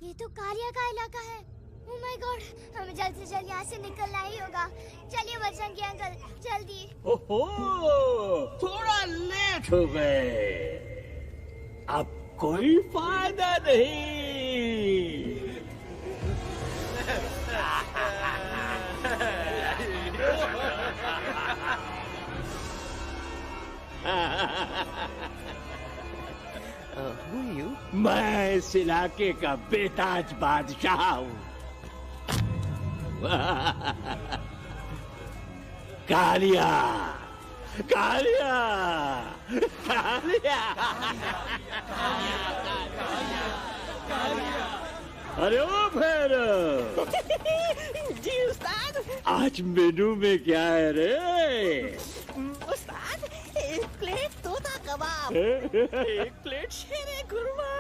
ये तो कालिया का इलाका है। ओह माय गॉड, हमें जल्द से जल्द यहाँ से निकलना ही होगा। चलिए बजरंगी अंकल, जल्दी। ओहो, थोड़ा लेट हो गए, अब कोई फायदा नहीं। मैं इस इलाके का बेताज बादशाह हूँ। कालिया, कालिया, कालिया, अरे ओ फिर जी उस्ताद, आज मेनू में क्या है रे? उस्ताद, 1 प्लेट तोता कबाब, 1 प्लेट शेरे खुरमा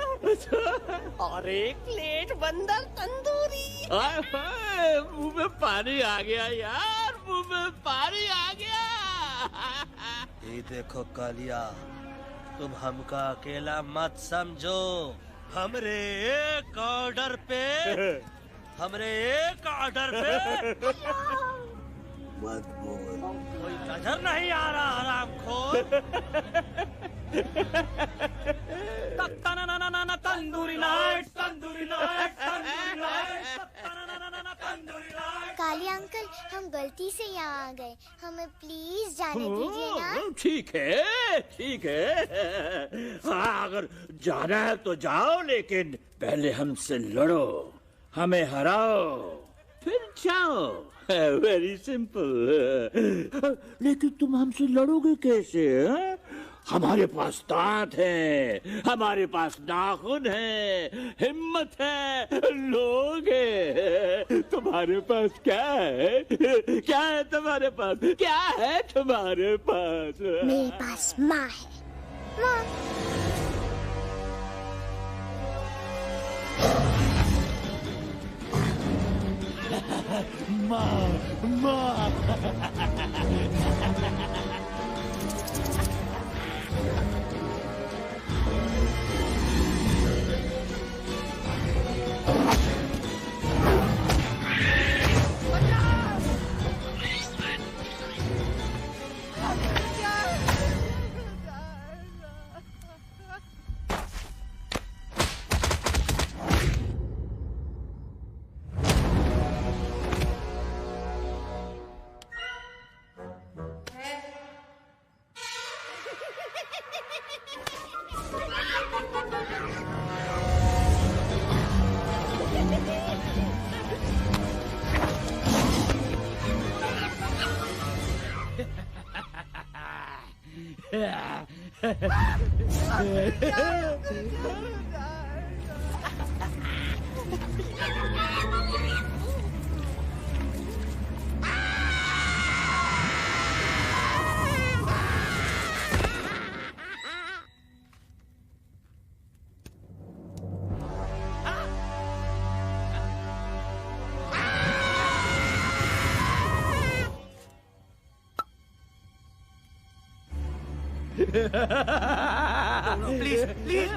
और 1 प्लेट बंदर तंदूरी। मुंह में पानी आ गया यार, मुंह में पानी आ गया। ये देखो कालिया, तुम हमका अकेला मत समझो। हमरे एक ऑर्डर पे मत बोल, कोई नजर नहीं आ रहा हरामखोर। Tandoori night, tandoori night, tandoori night, tandoori night. Kali uncle, हम गलती से यहाँ आ गए, हमें प्लीज जाने दीजिए ना। ठीक है, ठीक है। हाँ, अगर जाना है तो जाओ, लेकिन पहले हमसे लड़ो, हमें हराओ, फिर जाओ। Very simple. लेकिन तुम हमसे लड़ोगे कैसे? है? हमारे पास दांत है, हमारे पास नाखून है, हिम्मत है, लोग है। तुम्हारे पास क्या है? क्या है तुम्हारे पास? क्या है तुम्हारे पास? मेरे पास माँ है। माँ। माँ। प्लीज प्लीज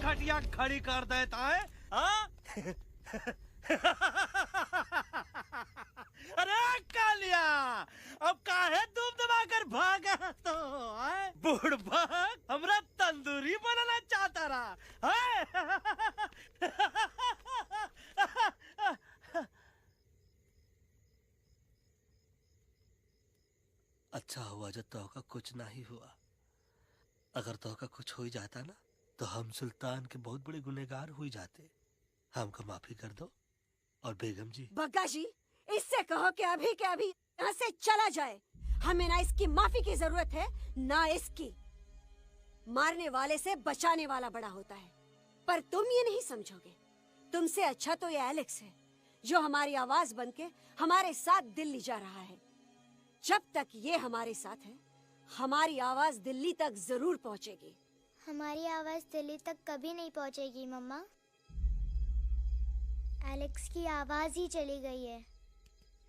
खटिया खड़ी कर देता है। अरे कालिया, अब काहे तुम दबाकर भागा तो बुढ़बा हमरा तंदूरी बनाना चाहता रहा। अच्छा हुआ जब तोहका कुछ नहीं हुआ। अगर तोहका कुछ हो ही जाता ना तो हम सुल्तान के बहुत बड़े गुनहगार हो जाते। हमको माफी कर दो। और बेगम जी, बग्गा जी, इससे कहो कि अभी के अभी यहाँ से चला जाए। हमें ना इसकी माफी की जरूरत है ना इसकी। मारने वाले से बचाने वाला बड़ा होता है, पर तुम ये नहीं समझोगे। तुमसे अच्छा तो ये एलेक्स है जो हमारी आवाज बनके हमारे साथ दिल्ली जा रहा है। जब तक ये हमारे साथ है हमारी आवाज दिल्ली तक जरूर पहुंचेगी। हमारी आवाज दिल्ली तक कभी नहीं पहुंचेगी मम्मा। एलेक्स की आवाज ही चली गई है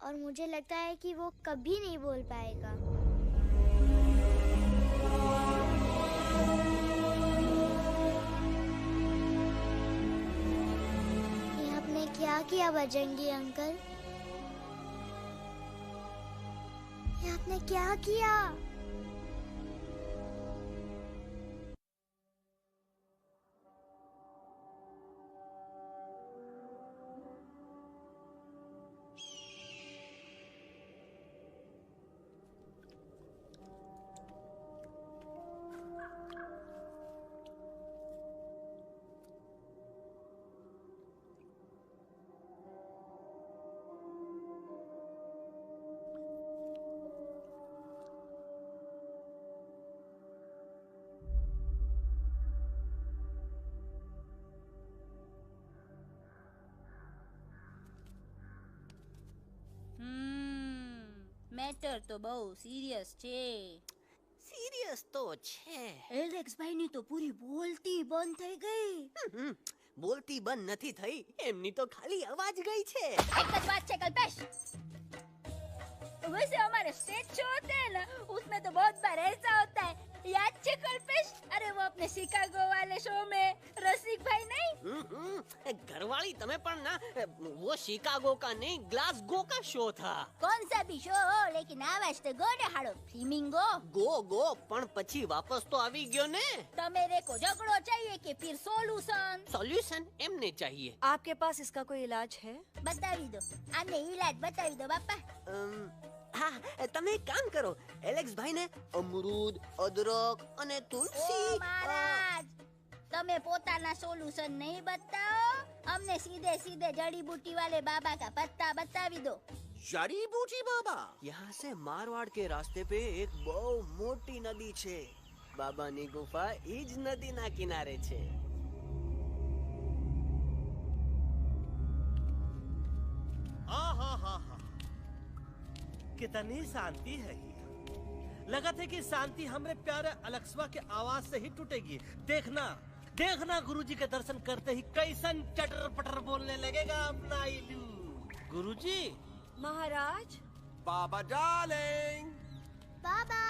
और मुझे लगता है कि वो कभी नहीं बोल पाएगा। ये आपने क्या किया बजरंगी अंकल? ये आपने क्या किया? મેટર તો બહુ સિરિયસ છે. સિરિયસ તો છે. એલેક્સ ભાઈની તો પૂરી બોલતી બંધ થઈ ગઈ. બોલતી બંધ નથી થઈ, એમની તો ખાલી અવાજ ગઈ છે. एक જ बात है कल्पेश, वैसे हमारे स्टेज शो होते हैं ना, उसमें तो बहुत बार ऐसा होता है, याद है कल्पेश? अरे वो अपने शिकागो वाले शो में रसिक भाई नहीं? घरवाली तमें पण ना, वो शिकागो का नहीं ग्लासगो का शो था. कौन सा भी शो हो, लेकिन आवाज तो गोडे हाड़ो फ्लेमिंगो. गो पण પછી વાપસ તો આવી ગયો ને. तमेरे को झगड़ो चाहिए कि फिर सॉल्यूशन एमने चाहिए. आपके पास इसका कोई इलाज है? बतावी दो, आने इलाज बतावी दो बापा. हाँ, તમે એક કામ કરો, એલેક્સ ભાઈ ને અમરૂદ, અદરક અને તુલસી. ओ महाराज, તમે પોતાના સોલ્યુશન नहीं बताओ, हमने सीधे सीधे जड़ी बूटी वाले बाबा का पत्ता बतावी दो. जड़ी बूटी बाबा? यहाँ से मारवाड़ के रास्ते पे एक बहु मोटी नदी छे. बाबानी गुफा ईज नदी ना किनारे छे. कितनी शांति है ये. लगा था कि शांति हमरे प्यारे अलेक्सवा के आवाज से ही टूटेगी. देखना देखना गुरुजी के दर्शन करते ही कैसन चटर पटर बोलने लगेगा अपना इलू. गुरुजी. महाराज. बाबा डार्लिंग. बाबा.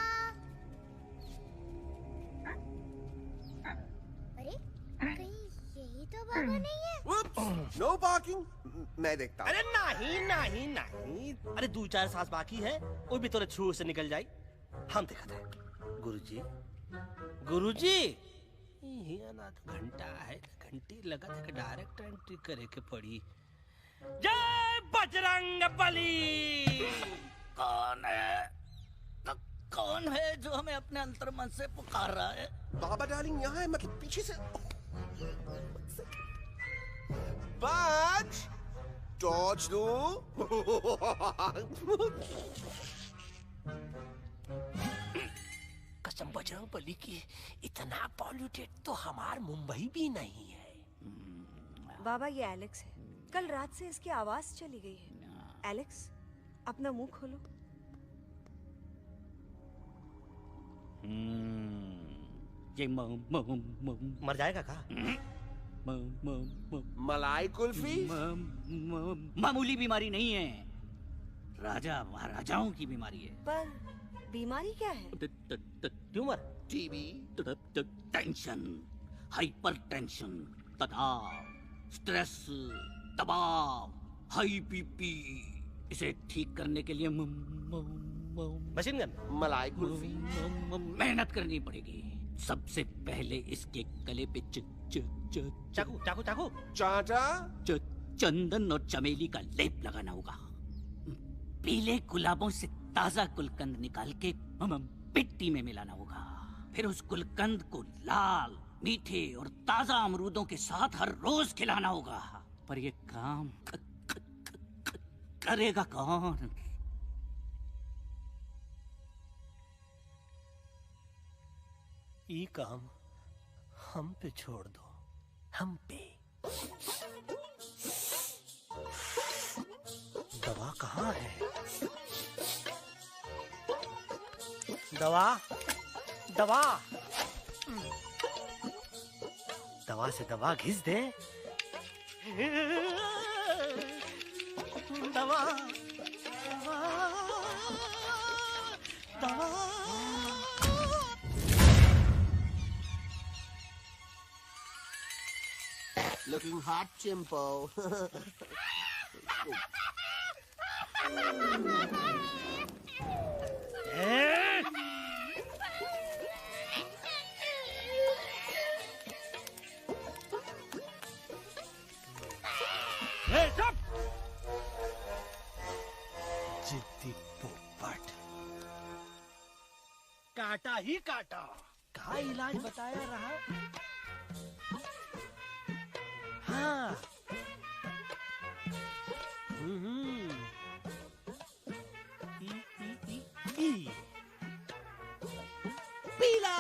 अरे कहीं यही तो बाबा नहीं है? No parking. मैं देखता हूँ. अरे नहीं. अरे 2-4 सांस बाकी है, वो भी तोरे छू से निकल जाए. हम दिखाते हैं. गुरुजी ये ना तो घंटा है, घंटी लगा था कि डायरेक्ट एंट्री करे के पड़ी. जय बजरंग बली. कौन है जो हमें अपने अंतर्मन से पुकार रहा है? बाबा डार्लिंग यहाँ है, मतलब पीछे से. बाज टॉर्च दो. कसम बजरंग बली की, इतना पॉल्यूटेड तो हमार मुंबई भी नहीं है. बाबा ये एलेक्स है, कल रात से इसकी आवाज चली गई है. एलेक्स अपना मुंह खोलो. ये मर जाएगा का? मलाई कुल्फी? मामूली बीमारी नहीं है, राजा महाराजाओं की बीमारी है. पर बीमारी क्या है? Tumour, TB, tension, hyper tension, तनाव, स्ट्रेस, दबाव, हाई बीपी. इसे ठीक करने के लिए मशीन गन, मलाई कुल्फी. मेहनत करनी पड़ेगी. सबसे पहले इसके गले पे चाकू चाटा, चंदन और चमेली का लेप लगाना होगा. पीले गुलाबों से ताजा गुलकंद निकाल के मिट्टी में मिलाना होगा. फिर उस गुलकंद को लाल, मीठे और ताजा अमरूदों के साथ हर रोज खिलाना होगा. पर ये काम करेगा कौन? ये काम हम पे छोड़ दो, हम पे. दवा कहाँ है? दवा से दवा घिस दे. दवा. Looking hot, Chimpo. जिद्दी पोपट. काटा ही काटा. का इलाज बताया रहा? हाँ. पीला.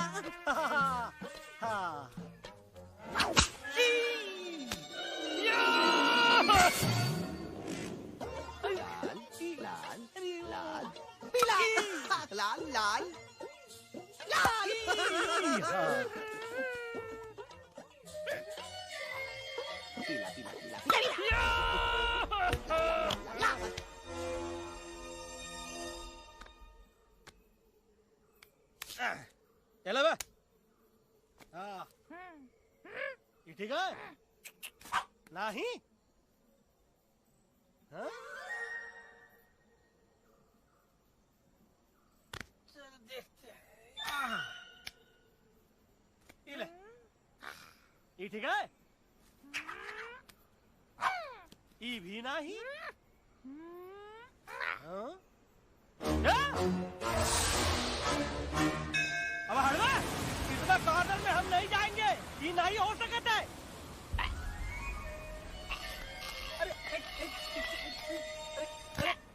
पीला. हाँ। पीला पीला पीला चलो बे। हाँ। ये ठीक है? नहीं? हाँ? चलो देखते हैं। ये ले। ये ठीक है? ये भी नहीं? हाँ? अब हटवा, इतना कॉर्नर में हम नहीं जाएंगे, ये नहीं हो सकता है। अरे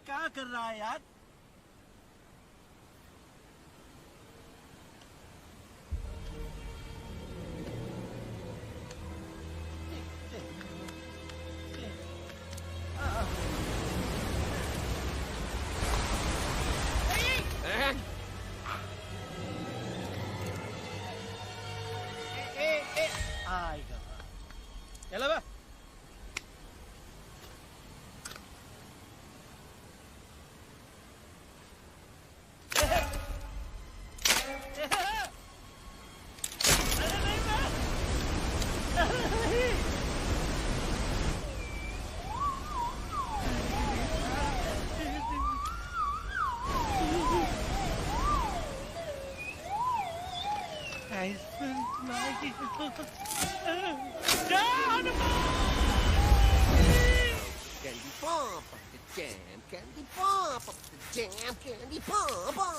क्या कर रहा है यार? आएगा। चलो बे। Candy pop up the jam, candy pop up the jam, candy pop up.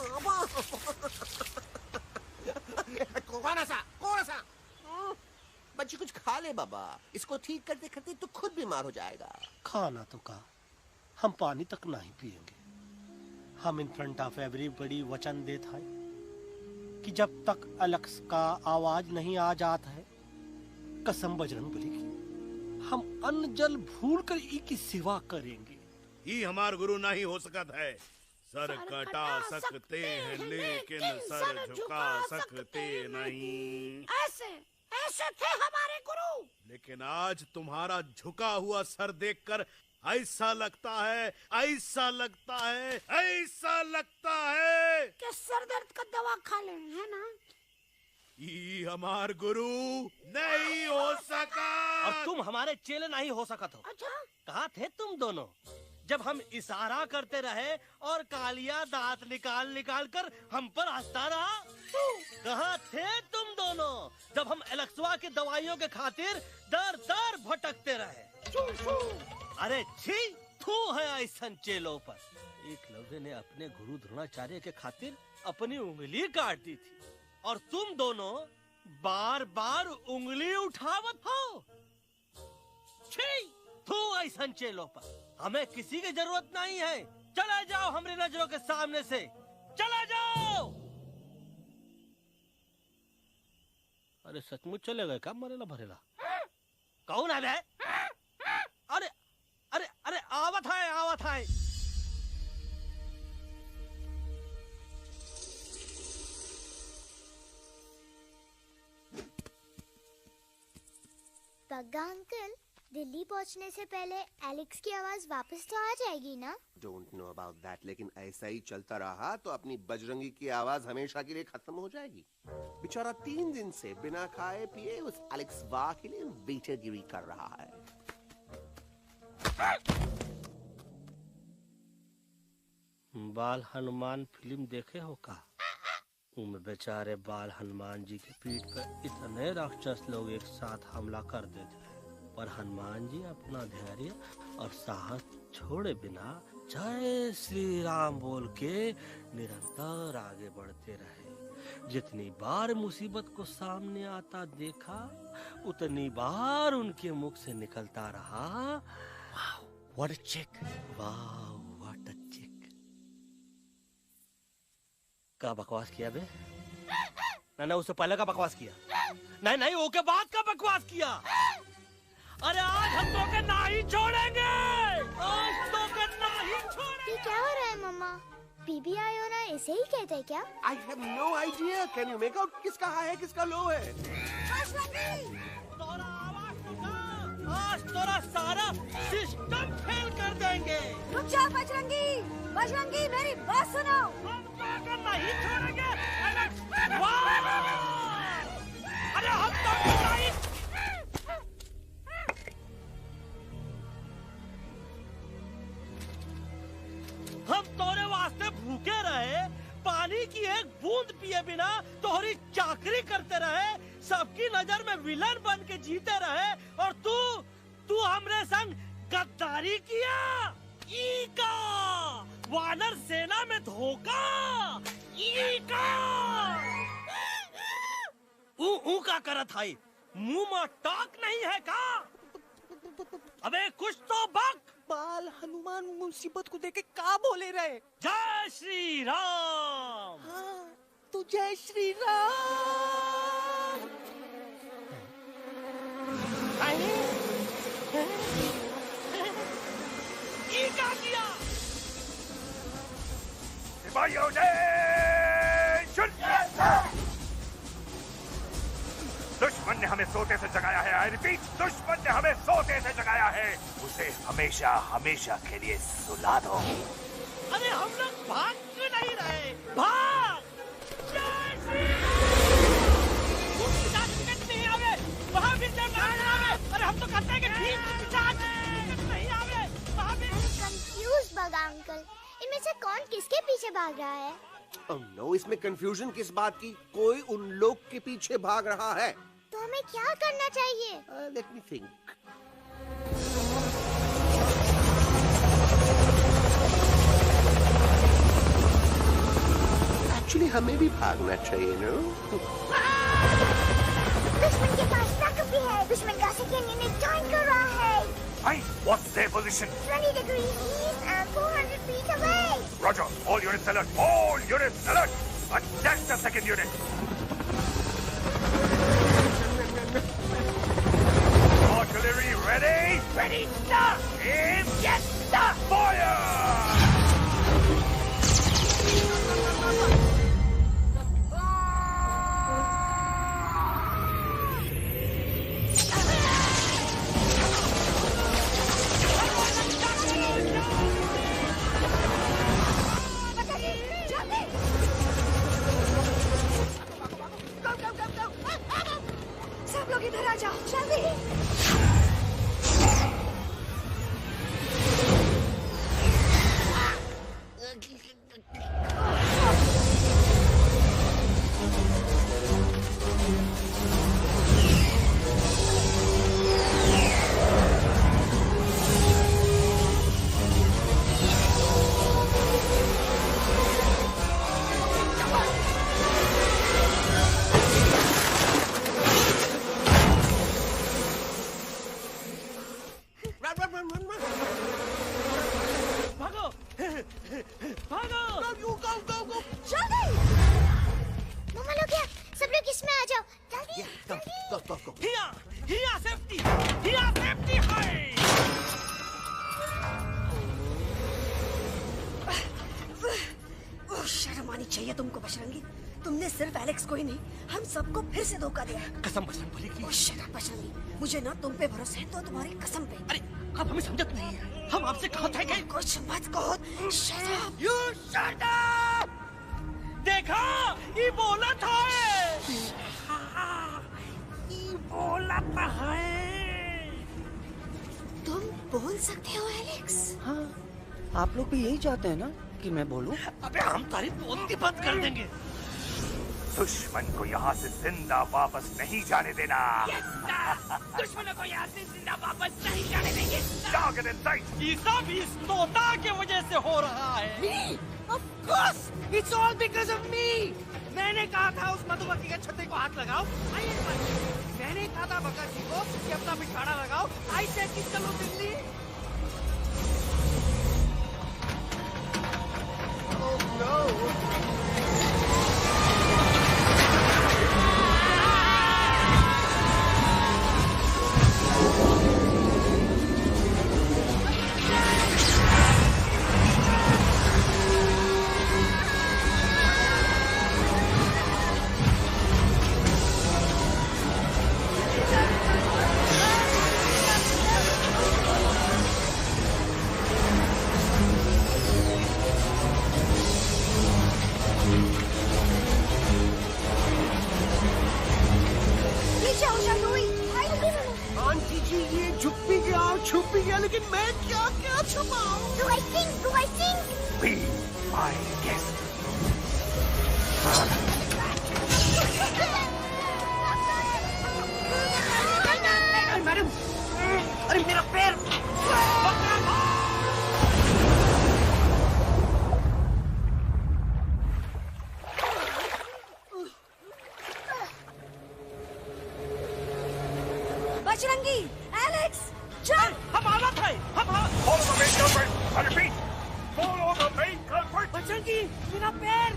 कौन सा? बच्ची कुछ खा ले बाबा, इसको ठीक करते करते तो खुद बीमार हो जाएगा। खाना तो का, हम पानी तक नहीं पिएंगे। हम इन फ्रंट ऑफ एवरीबॉडी वचन देता है कि जब तक एलेक्स का आवाज नहीं आ जाता है, कसम बजरंगबली की, हम अन्न जल भूल कर ई की सेवा करेंगे। ये हमार गुरु नहीं हो सकता है। सर कटा सकते हैं लेकिन सर झुका सकते नहीं। ऐसे ऐसे थे हमारे गुरु। लेकिन आज तुम्हारा झुका हुआ सर देखकर ऐसा लगता है कि सर दर्द का दवा खा ले, है ना? ये हमार गुरु नहीं हो सका। और तुम हमारे चेले नहीं हो सका तो। अच्छा? कहाँ थे तुम दोनों जब हम इशारा करते रहे और कालिया दांत निकाल निकाल कर हम पर हंसता रहा? कहाँ थे तुम दोनों जब हम एलेक्सवा की दवाइयों के खातिर दर दर भटकते रहे? अरे छी, थू है ऐसन चेलों पर। एकलव्य ने अपने गुरु द्रोणाचार्य के खातिर अपनी उंगली काट दी थी और तुम दोनों बार बार उंगली उठावत हो। छी, थू ऐसन चेलों पर। हमें किसी की जरूरत नहीं है। चले जाओ हमारी नजरों के सामने से, चले जाओ। अरे सचमुच चले गए क्या? मरेला भरेला कौन है बे? अरे अरे अरे आवत है। पग्गा अंकल, दिल्ली पहुंचने से पहले एलेक्स की आवाज वापस तो आ जाएगी ना? डोंट नो अबाउट दैट, लेकिन ऐसा ही चलता रहा तो अपनी बजरंगी की आवाज हमेशा के लिए खत्म हो जाएगी। बेचारा 3 दिन से बिना खाए पिए उस एलेक्स वाह के लिए वेटरगिरी कर रहा है। बाल हनुमान फिल्म देखे हो का? उनमें बेचारे बाल हनुमान जी की पीठ पर इतने राक्षस लोग एक साथ हमला कर देते हैं, पर हनुमान जी अपना धैर्य और साहस छोड़े बिना जय श्री राम बोल के निरंतर आगे बढ़ते रहे। जितनी बार मुसीबत को सामने आता देखा, उतनी बार उनके मुख से निकलता रहा, व्हाट अ चिक, वाह व्हाट अ चिक। का बकवास किया बे? ना उससे पहले का बकवास किया? नहीं वो के बाद का बकवास किया। अरे आज हम तो के नहीं छोड़ेंगे, आज तो के नहीं छोड़ेंगे। ये क्या हो रहा है मम्मा? PBI और I इसे ही कहते हैं क्या? I have no idea. Can you make out किसका हाई है किसका लो है? आज तोरा सारा सिस्टम फेल कर देंगे। रुक जा बजरंगी, बजरंगी मेरी बात सुनो। नहीं छोड़ेंगे। अरे हम तो नहीं। हम तोरे वास्ते भूखे रहे, पानी की एक बूंद पिए बिना तोहरी चाकरी करते रहे, सबकी नजर में विलन बन के जीते रहे, और तू हमरे संग गद्दारी किया। ई का वानर सेना में धोखा। ई का ऊ का करत हाई, मुंह में टाक नहीं है का? अबे कुछ तो बक। बाल हनुमान मुसीबत को देखे का बोले रहे? जय श्री राम। हाँ, तो जय श्री राम। ये क्या किया? सिपाहियों दुश्मन ने हमें सोते से जगाया है। आई रिपीट, दुश्मन ने हमें सोते से जगाया है। उसे हमेशा हमेशा के लिए सुला दो। अरे हम लोग भाग क्यों नहीं रहे? भाग! नहीं आवे, वहाँ भी नहीं आवे। अरे हम तो कहते हैं कि नहीं आवे, वहाँ भी। कंफ्यूज बगा अंकल, इनमें से कौन किसके पीछे भाग रहा है? Oh no, इसमें कंफ्यूजन किस बात की? कोई उन लोग के पीछे भाग रहा है। तो हमें क्या करना चाहिए? Let me think. Actually, हमें भी भागना चाहिए, no? दुश्मन के पास ताकत भी है। दुश्मन का सेकेंड यूनिट ज्वाइन कर रहा है। Hey, what's their position? 20 degrees east and 400 feet away. Roger, all units alert. All units alert. Attack the second unit. Artillery ready? Ready, sir. Aim. Yes, sir. Fire! सब लोग इधर आ जाओ, जल्दी। भागो, भागो। जल्दी। मम्मा लोग क्या? सब लोग इसमें आ जाओ, जल्दी। Go. हिया सेफ्टी है। शर्म आनी चाहिए तुमको बजरंगी। तुमने सिर्फ एलेक्स को ही नहीं, हम सबको फिर से धोखा दिया। कसम बजरंग बली की। शट अप बजरंगी, मुझे ना तुम पे भरोसा है तो तुम्हारी कसम पे। अरे आप हमें समझत नहीं है। हम आपसे कहा था कि कुछ मत कहो। Shut up. You shut up! देखा, ये बोला था। ये बोला था है। तुम बोल सकते हो एलेक्स? हाँ, आप लोग भी यही चाहते हैं ना कि मैं बोलूं? अबे हम तारीफ बोलती बंद कर देंगे। दुश्मन को यहाँ से जिंदा वापस नहीं जाने देना। दुश्मनों को यहाँ से जिंदा वापस नहीं जाने देंगे। Target in sight. ये सब इस तोता के वजह से हो रहा है। Me? Of course, it's all because of me. मैंने कहा था उस मधुमक्खी के छत्ते को हाथ लगाओ। मैंने कहा था भगत जी को कि अपना पिछाड़ा लगाओ। I said कि चलो दिल्ली। Oh no. छुप भी गया छुप भी गया, लेकिन मैं क्या क्या छुपाऊं? Do I sing? Be my guest. Madam, अरे मेरा पैर! बजरंगी, एलेक्स, चल! हम आलत है, Follow the main culprit. I repeat, follow the main culprit. Bajrangi, मेरा पैर!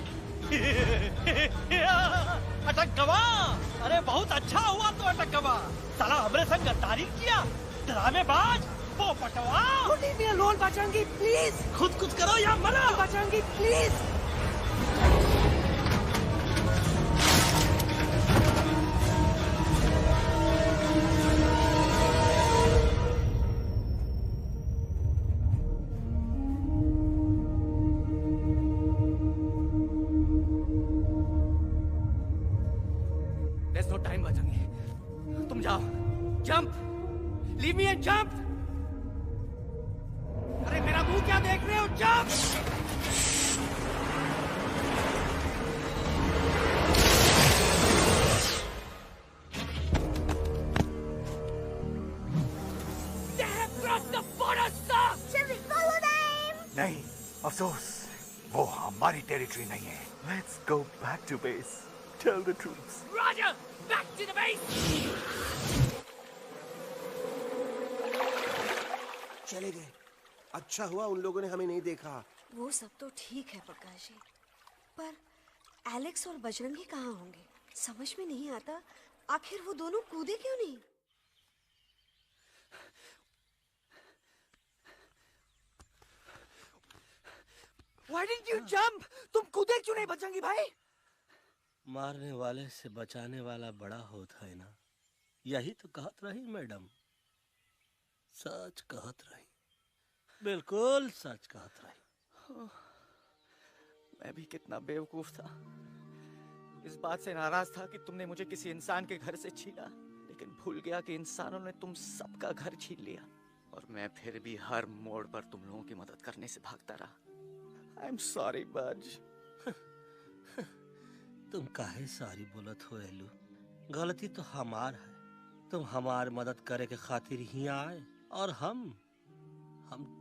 अटक गवा! अरे बहुत अच्छा हुआ तो अटक गवा। साला हमरे संग गद्दारी किया, ड्रामेबाज, पोपटवा। Leave me alone, Bajrangi, please. खुद कुछ करो या मरो। Bajrangi, please. There's no time, Bajrangi. तुम जाओ, jump, leave me and jump। अरे मेरा मुंह क्या देख रहे हो? jump! They have crossed the border, sir! Shall we follow them? नहीं, अफसोस, वो हमारी टेरिटरी नहीं है। Let's go back to base. Tell the troops. Roger! Back to the base! चले गए। अच्छा हुआ उन लोगों ने हमें नहीं देखा। वो सब तो ठीक है प्रकाश जी, पर एलेक्स और बजरंगी कहाँ होंगे? समझ में नहीं आता, आखिर वो दोनों कूदे क्यों नहीं? Why didn't you jump? तुम कूदे क्यों नहीं बजरंगी भाई? मारने वाले से बचाने वाला बड़ा होता है ना, यही तो कहत रही मैडम। सच कहत रही, बिल्कुल सच कहत रही। मैं भी कितना बेवकूफ था। इस बात से नाराज था कि तुमने मुझे किसी इंसान के घर से छीना, लेकिन भूल गया कि इंसानों ने तुम सबका घर छीन लिया, और मैं फिर भी हर मोड़ पर तुम लोगों की मदद करने से भागता रहा। I'm sorry, बज। तुम काहे सारी बोलत हो एलू? गलती तो हमार है। तुम हमार मदद करे के खातिर ही आए, और हम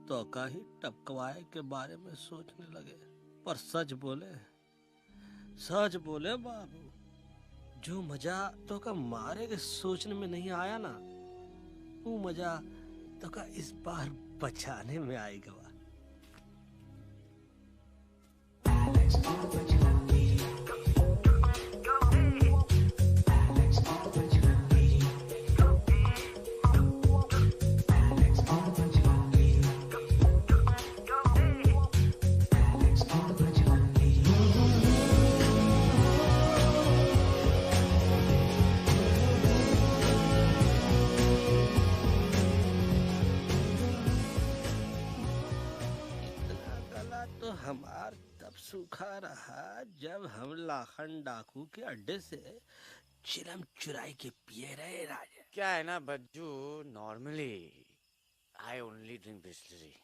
तो का ही टपकवाए के बारे में सोचने लगे। पर सच बोले बाबू, जो मजा तो का मारे के सोचने में नहीं आया ना, वो मजा तो का इस बार बचाने में आएगा। हमार तब सूखा रहा जब हम लाखन डाकू के अड्डे से चिलम चुराई के पिए रहे राजा। क्या है ना Bajju, normally I only drink Bisleri,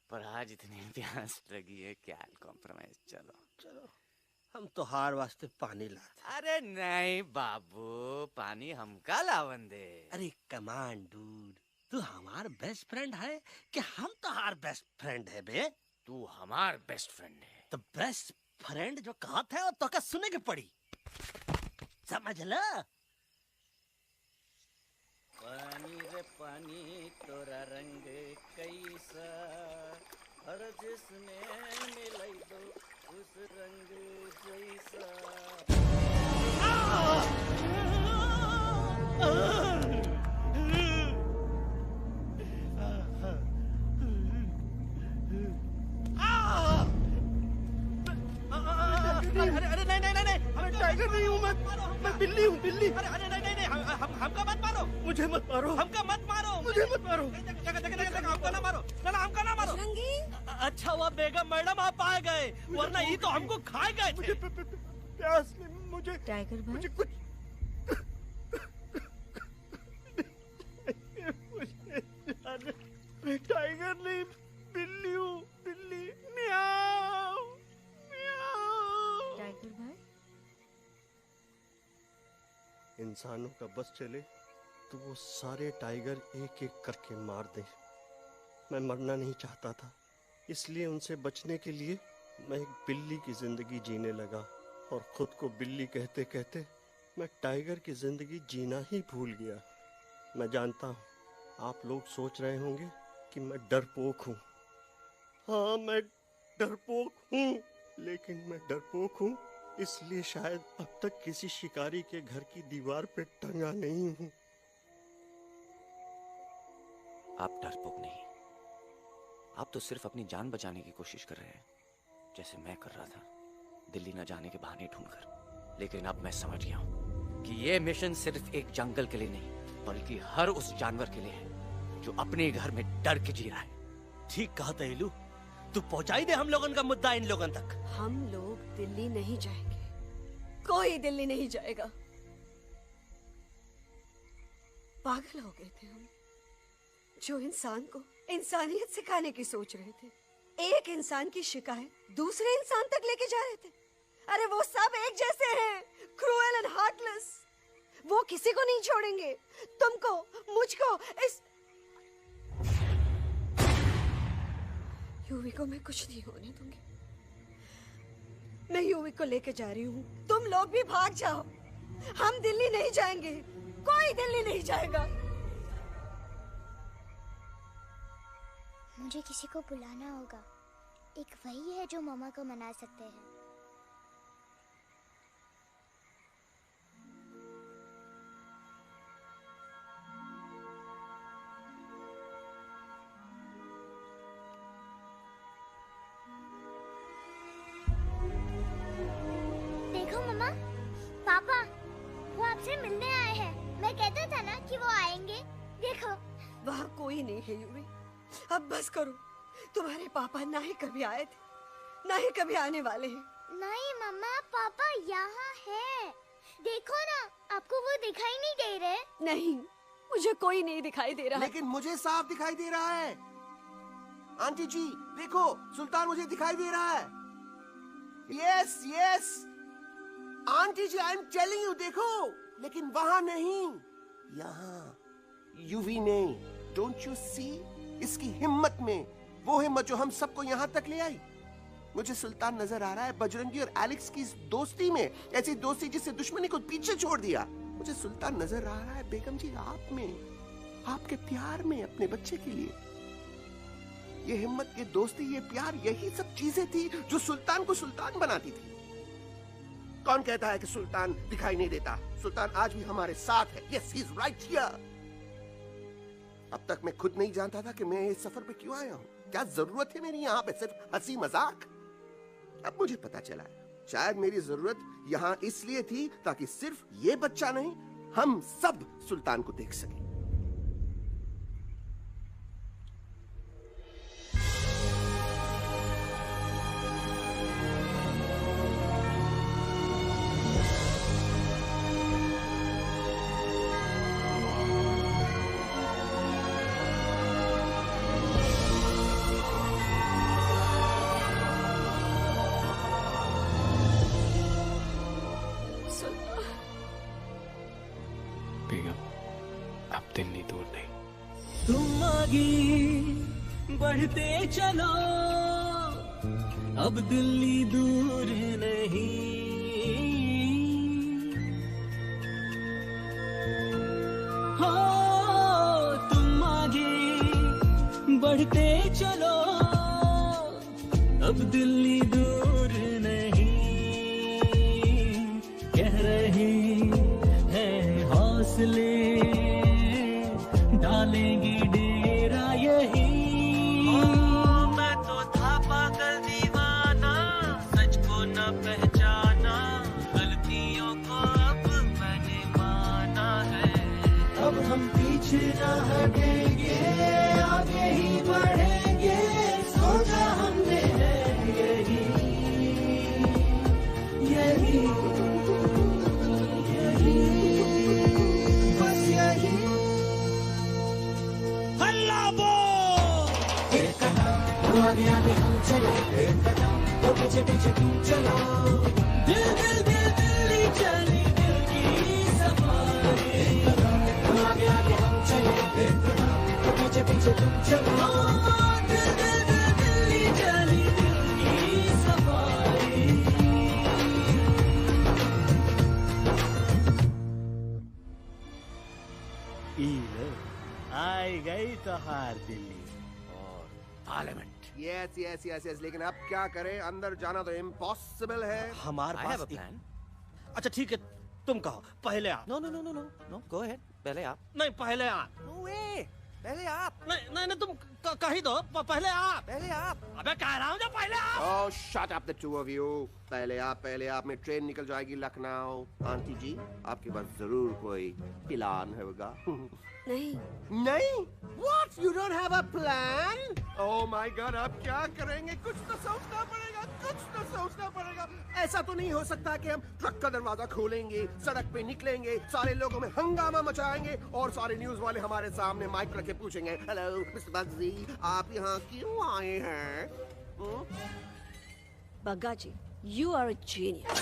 पर आज इतनी प्यास लगी है क्या कॉम्प्रोमाइज। चलो हम तो हार वास्ते पानी लाते। अरे नहीं बाबू, पानी हमका लावन दे। अरे कमान डूड, तू हमार बेस्ट फ्रेंड है कि हम तो हार बेस्ट फ्रेंड है बे? तू हमार बेस्ट फ्रेंड है। तो बेस्ट फ्रेंड जो कहत है वो तो का सुने के पड़ी, समझ ला। पानी रे पानी तोरा रंग कैसा, हर जिसने मिलाई दो उस रंग जैसा। अरे नहीं, हमें टाइगर नहीं हूँ मैं बिल्ली हूँ, बिल्ली। अरे नहीं, हमका मत मारो, मुझे मत मारो, हमका मत मारो, मुझे मत मारो, हमका ना मारो, ना हमका ना मारो। अच्छा हुआ बेगम मैडम आप आ गए, वरना ये तो हमको खाए गए थे। प्यास में मुझे टाइगर भाई मुझे कुछ टाइगर नहीं, बिल्ली हूँ, बिल्ली। म्याऊ म्याऊ। टाइगर भाई, इंसानों का बस चले तो वो सारे टाइगर एक एक करके मार दें। मैं मरना नहीं चाहता था, इसलिए उनसे बचने के लिए मैं एक बिल्ली की जिंदगी जीने लगा, और खुद को बिल्ली कहते कहते मैं टाइगर की जिंदगी जीना ही भूल गया। मैं जानता हूँ आप लोग सोच रहे होंगे कि मैं डरपोक हूँ। हाँ, मैं डरपोक हूँ, लेकिन मैं डरपोक हूँ इसलिए शायद अब तक किसी शिकारी के घर की दीवार पे टंगा नहीं हूँ। आप डरपोक नहीं, आप तो सिर्फ अपनी जान बचाने की कोशिश कर रहे हैं, जैसे मैं कर रहा था, दिल्ली न जाने के बहाने ढूंढकर। लेकिन अब मैं समझ गया हूं कि ये मिशन सिर्फ एक जंगल के लिए नहीं, बल्कि हर उस जानवर के लिए है जो अपने घर में डर के जी रहा है। ठीक कहा तैलू, तू पहुंचाई दे हम लोगन का मुद्दा इन लोगन तक। हम लोग दिल्ली नहीं जाएंगे, कोई दिल्ली नहीं जाएगा। पागल हो गए थे हम, जो इंसान को इंसानियत सिखाने की सोच रहे थे। एक इंसान की शिकायत दूसरे इंसान तक लेके जा रहे थे। अरे वो सब एक जैसे हैं, क्रूएल एंड हार्टलेस। वो किसी को नहीं छोड़ेंगे, तुमको, मुझको, इस यूवी को मैं कुछ नहीं होने दूंगी। मैं यूवी को लेके जा रही हूँ, तुम लोग भी भाग जाओ। हम दिल्ली नहीं जाएंगे, कोई दिल्ली नहीं जाएगा। मुझे किसी को बुलाना होगा, एक वही है जो मामा को मना सकते हैं। देखो मामा, पापा, वो आपसे मिलने आए हैं। मैं कहता था ना कि वो आएंगे। देखो, वहाँ कोई नहीं है यूवी, अब बस करो। तुम्हारे पापा ना ही कभी आए थे, ना ही कभी आने वाले हैं। नहीं मम्मा, पापा यहाँ है। देखो ना, आपको वो दिखाई नहीं दे रहे? नहीं, मुझे कोई नहीं दिखाई दे रहा। लेकिन मुझे साफ दिखाई दे रहा है। आंटी जी देखो, सुल्तान मुझे दिखाई दे रहा है। Yes yes aunty ji, I am telling you, देखो। लेकिन वहां नहीं, यहाँ यूवी ने। Don't you see? इसकी हिम्मत में, वो हिम्मत जो हम सबको यहाँ तक ले आई। मुझे सुल्तान नजर आ रहा है बजरंगी और एलेक्स की इस दोस्ती में, ऐसी दोस्ती जिससे दुश्मनी को पीछे छोड़ दिया। मुझे सुल्तान नजर आ रहा है बेगम जी आप में, आपके प्यार में अपने बच्चे के लिए। ये हिम्मत, ये दोस्ती, ये प्यार, यही सब चीजें थी जो सुल्तान को सुल्तान बनाती थी। कौन कहता है कि सुल्तान दिखाई नहीं देता? सुल्तान आज भी हमारे साथ है। Yes, he is right here. अब तक मैं खुद नहीं जानता था कि मैं इस सफर पे क्यों आया हूँ। क्या जरूरत है मेरी यहाँ पे सिर्फ हंसी मजाक? अब मुझे पता चला है, शायद मेरी जरूरत यहाँ इसलिए थी ताकि सिर्फ ये बच्चा नहीं, हम सब सुल्तान को देख सकें। तुम आगे बढ़ते चलो, अब दिल्ली दूर नहीं। हो तुम आगे बढ़ते चलो, अब दिल्ली दूर नहीं। कह रहे हैं हौसले, डालेंगे डेरा यही। मैं तो था पागल दीवाना, सच को न पहचाना, गलतियों को अब मैंने माना है। अब हम पीछे न हटेंगे, आगे ही बढ़ेंगे, सोचा हमने है यही यही बस यही। तो आगे आगे हम चले एक कदम, तो पीछे पीछे तुम चलो। दिल दिल दिल दिल्ली चली दिल की सफारी, एक कदम, तो आगे आगे हम चले एक कदम, तो पीछे पीछे तुम चलो। दिल दिल दिल दिल्ली चली दिल की सफारी। आई गई तो हार दिल्ली और parliament. Yes yes yes yes, लेकिन अब क्या करें, अंदर जाना तो इम्पॉसिबल है। हमारे पास प्लान। अच्छा ठीक है, तुम कहो, पहले आप। No no no no no no, go ahead, पहले आप। नहीं, पहले आप। नो वे, पहले आप। नहीं नहीं नहीं, तुम कही दो, पहले आप। पहले आप। अबे कह रहा हूँ जो पहले आप। Oh, shut up the two of you. पहले आप में ट्रेन निकल जाएगी लखनऊ। आंटी जी, आपके पास जरूर कोई प्लान होगा। नहीं। नहीं? What? You don't have a plan? Oh my God, आप क्या करेंगे? कुछ तो सोचना पड़ेगा, कुछ तो सोचना पड़ेगा। ऐसा तो नहीं हो सकता कि हम ट्रक का दरवाजा खोलेंगे, सड़क पे निकलेंगे, सारे लोगों में हंगामा मचाएंगे और सारे न्यूज वाले हमारे सामने माइक रख के पूछेंगे, हेलो मिस्टर बग्जी, आप यहाँ क्यों आए हैं? बग्गा जी, you are a genius.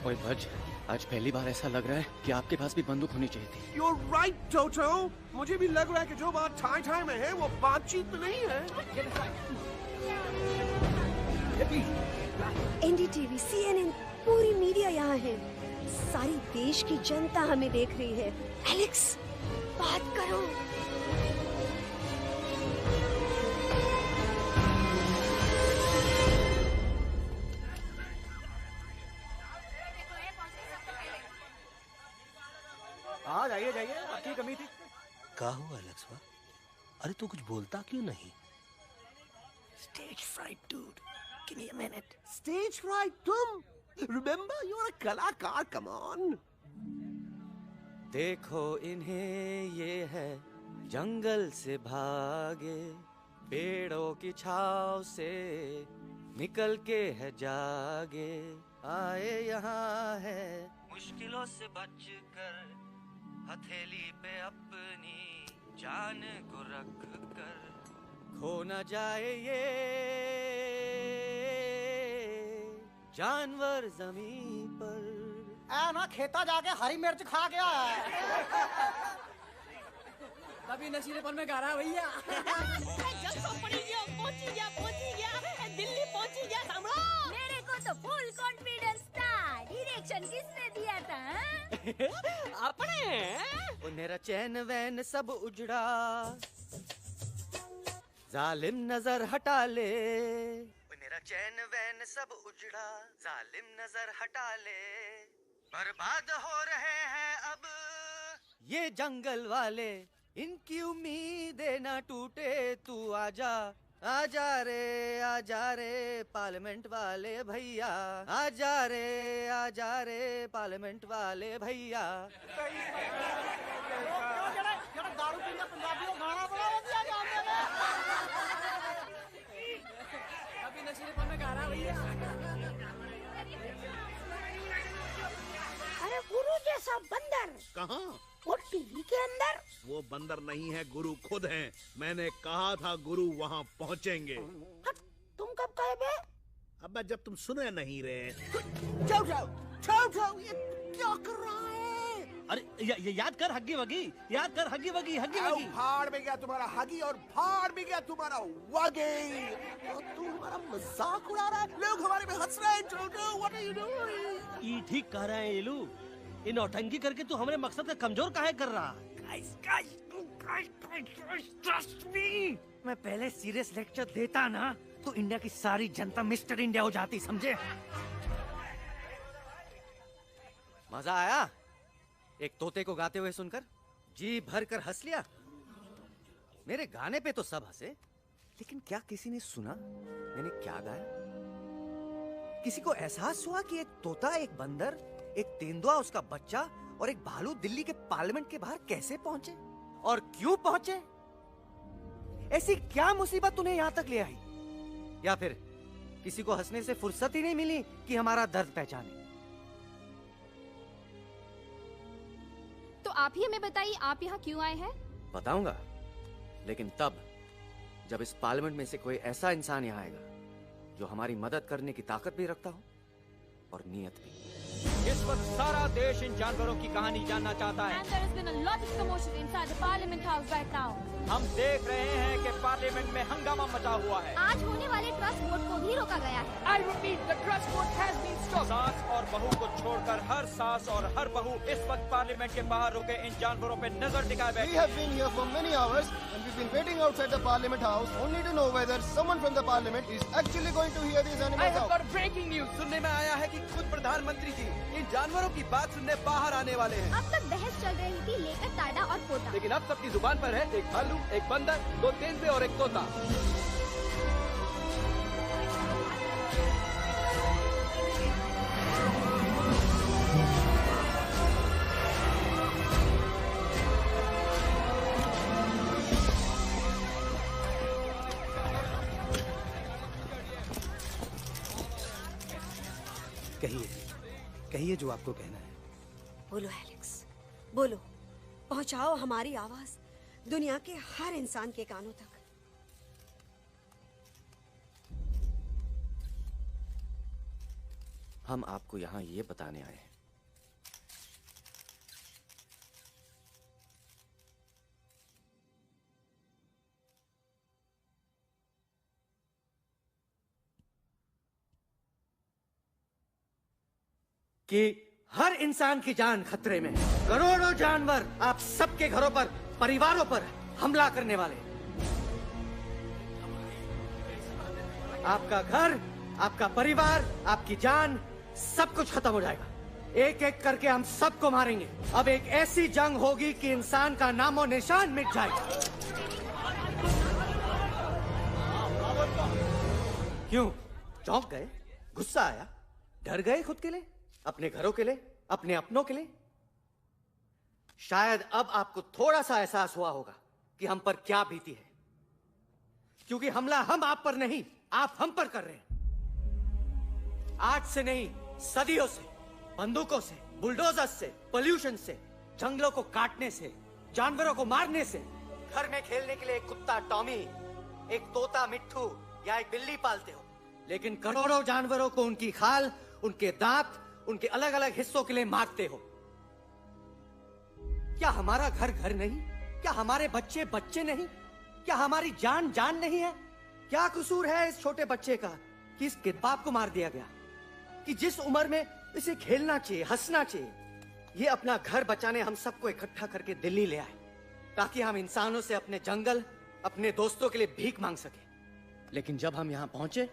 ओए भज, आज पहली बार ऐसा लग रहा है कि आपके पास भी बंदूक होनी चाहिए थी। You're right, Toto. मुझे भी लग रहा है कि जो बात ठाई ठाई में है वो बातचीत तो नहीं है। NDTV, CNN, पूरी मीडिया यहाँ है। सारी देश की जनता हमें देख रही है। एलेक्स, बात करो। हाँ जाइए जाइए, आपकी कमी थी। क्या हुआ लक्ष्मा? अरे तू कुछ बोलता क्यों नहीं? Stage fright, dude. Give me a minute. Stage fright, तुम? Remember, you're a कलाकार. Come on. देखो इन्हें, ये है जंगल से भागे, पेड़ों की छाव से निकल के है जागे, आए यहाँ है मुश्किलों से बचकर, हथेली पे अपनी जान को रख कर, खो न जाए ये जानवर जमीन पर। ना खेता जाके हरी मिर्च खा गया है। कभी नशीलेपन में गा रहा है भैया। पहुंची गया, दिल्ली पहुंची गया, सामड़ा। मेरे को तो फुल कॉन्फिडेंस था। डायरेक्शन किसने दिया था? अपने। मेरा चैन वैन सब उजड़ा, जालिम नजर हटा ले। मेरा चैन वैन सब उजड़ा, जालिम नजर हटा ले। बर्बाद हो रहे हैं अब ये जंगल वाले, इनकी उम्मीदें ना टूटे, तू आजा आजा रे पार्लियामेंट वाले भैया, आजा रे पार्लियामेंट वाले भैया। दारू पीने पंजाबियों गाना बड़ा दिया जाने में। कभी नशीलेपन में गा रहा है भैया। अरे गुरु जैसा बंदर कहाँ? वो टीवी के अंदर। वो बंदर नहीं है, गुरु खुद हैं। मैंने कहा था गुरु वहाँ पहुँचेंगे। तुम कब कहे बे? अब जब तुम सुने नहीं रहे। ये क्या कर रहा है? अरे ये याद कर हग्गी वगी, याद कर हग्गी वगी। फाड़ में गया तुम्हारा हगी और फाड़ में गया तुम्हारा वगी। और तुम हमारा मजाक उड़ा रहा है, लोग हमारे पे हंस रहे हैं। जोजो, what are you doing? ये ठीक कह रहे हैं इलू। इन नौटंकी करके तू हमारे मकसद का कमजोर काहे कर रहा है? ट्रस्ट मी, मैं पहले सीरियस लेक्चर देता ना तो इंडिया की सारी जनता मिस्टर इंडिया हो जाती, समझे? मजा आया एक तोते को गाते हुए सुनकर? जी भर कर हंस लिया। मेरे गाने पे तो सब हंसे, लेकिन क्या किसी ने सुना मैंने क्या गाया? किसी को एहसास हुआ कि एक तोता, एक बंदर, एक तेंदुआ, उसका बच्चा और एक भालू दिल्ली के पार्लियामेंट के बाहर कैसे पहुंचे और क्यों पहुंचे? ऐसी क्या मुसीबत उन्हें यहां तक ले आई? या फिर किसी को हंसने से फुर्सत ही नहीं मिली कि हमारा दर्द पहचाने? तो आप ही हमें बताइए, आप यहाँ क्यों आए हैं? बताऊंगा, लेकिन तब जब इस पार्लियामेंट में से कोई ऐसा इंसान यहाँ आएगा जो हमारी मदद करने की ताकत भी रखता हो और नीयत भी। इस वक्त सारा देश इन जानवरों की कहानी जानना चाहता है। And there has been a lot of commotion inside the Parliament House right now. हम देख रहे हैं कि पार्लियामेंट में हंगामा मचा हुआ है। आज होने वाले ट्रस्ट वोट को भी रोका गया है। I repeat, the trust vote has been stopped. सास और बहू को छोड़कर हर सास और हर बहू इस वक्त पार्लियामेंट के बाहर रुके इन जानवरों पे नजर टिकाए बैठे। We have been here for many hours and we've been waiting outside the Parliament House only to know whether someone from the Parliament is actually going to hear these animals out. I have got breaking news. सुनने में आया है कि खुद प्रधानमंत्री जी इन जानवरों की बात सुनने बाहर आने वाले हैं। अब तक बहस चल रही थी लेकर टाडा और पोता, लेकिन अब सबकी जुबान पर है एक भालू, एक बंदर, दो तेंदुए और एक तोता। कहिए जो आपको कहना है। बोलो एलेक्स, बोलो, पहुंचाओ हमारी आवाज दुनिया के हर इंसान के कानों तक। हम आपको यहाँ ये बताने आए हैं कि हर इंसान की जान खतरे में है। करोड़ों जानवर आप सबके घरों पर, परिवारों पर हमला करने वाले। आपका घर, आपका परिवार, आपकी जान, सब कुछ खत्म हो जाएगा। एक एक करके हम सबको मारेंगे। अब एक ऐसी जंग होगी कि इंसान का नामो निशान मिट जाएगा। क्यों चौंक गए? गुस्सा आया? डर गए खुद के लिए, अपने घरों के लिए, अपने अपनों के लिए? शायद अब आपको थोड़ा सा एहसास हुआ होगा कि हम पर क्या बीती है, क्योंकि हमला हम आप पर नहीं, आप हम पर कर रहे हैं। आज से नहीं, सदियों से, बंदूकों से, बुलडोजर से, पोल्यूशन से, जंगलों को काटने से, जानवरों को मारने से। घर में खेलने के लिए एक कुत्ता टॉमी, एक तोता मिट्ठू या एक बिल्ली पालते हो, लेकिन करोड़ों जानवरों को उनकी खाल, उनके दांत, उनके अलग अलग हिस्सों के लिए मारते हो। क्या हमारा घर घर नहीं? क्या हमारे बच्चे बच्चे नहीं? क्या हमारी जान जान नहीं है? क्या कसूर है इस छोटे बच्चे का कि इसके बाप को मार दिया गया, कि जिस उम्र में इसे खेलना चाहिए, हंसना चाहिए? ये अपना घर बचाने हम सबको इकट्ठा करके दिल्ली ले आए ताकि हम इंसानों से अपने जंगल, अपने दोस्तों के लिए भीख मांग सके। लेकिन जब हम यहाँ पहुंचे,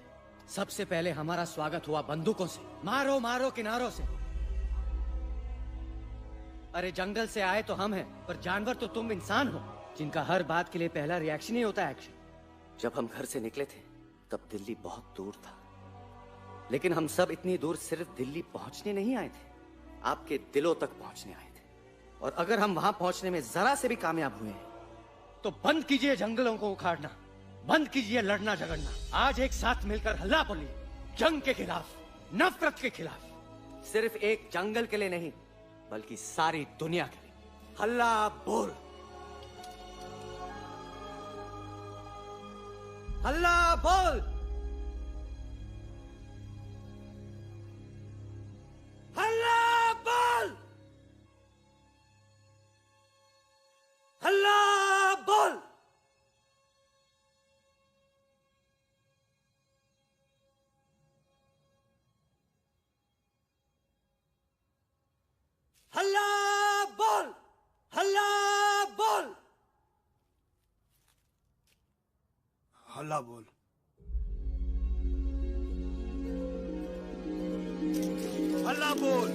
सबसे पहले हमारा स्वागत हुआ बंदूकों से। मारो मारो किनारों से। अरे जंगल से आए तो हम हैं, पर जानवर तो तुम इंसान हो, जिनका हर बात के लिए पहला रिएक्शन ही होता है एक्शन। जब हम घर से निकले थे तब दिल्ली बहुत दूर था, लेकिन हम सब इतनी दूर सिर्फ दिल्ली पहुंचने नहीं आए थे, आपके दिलों तक पहुंचने आए थे। और अगर हम वहां पहुंचने में जरा से भी कामयाब हुए हैं तो बंद कीजिए जंगलों को उखाड़ना, बंद कीजिए लड़ना झगड़ना। आज एक साथ मिलकर हल्ला बोलिए, जंग के खिलाफ, नफरत के खिलाफ। सिर्फ एक जंगल के लिए नहीं, बल्कि सारी दुनिया के लिए। हल्ला बोल, हल्ला बोल, हल्ला बोल, हल्ला बोल। हल्ला बोल, हल्ला बोल, हल्ला बोल। हल्ला बोल।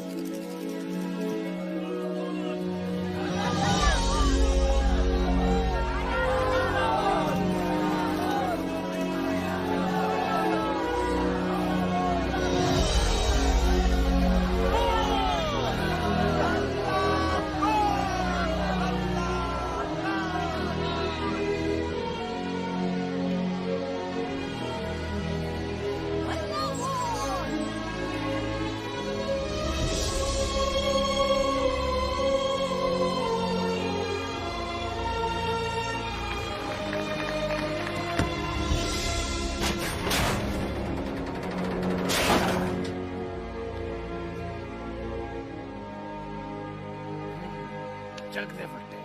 चक दे फट्टे।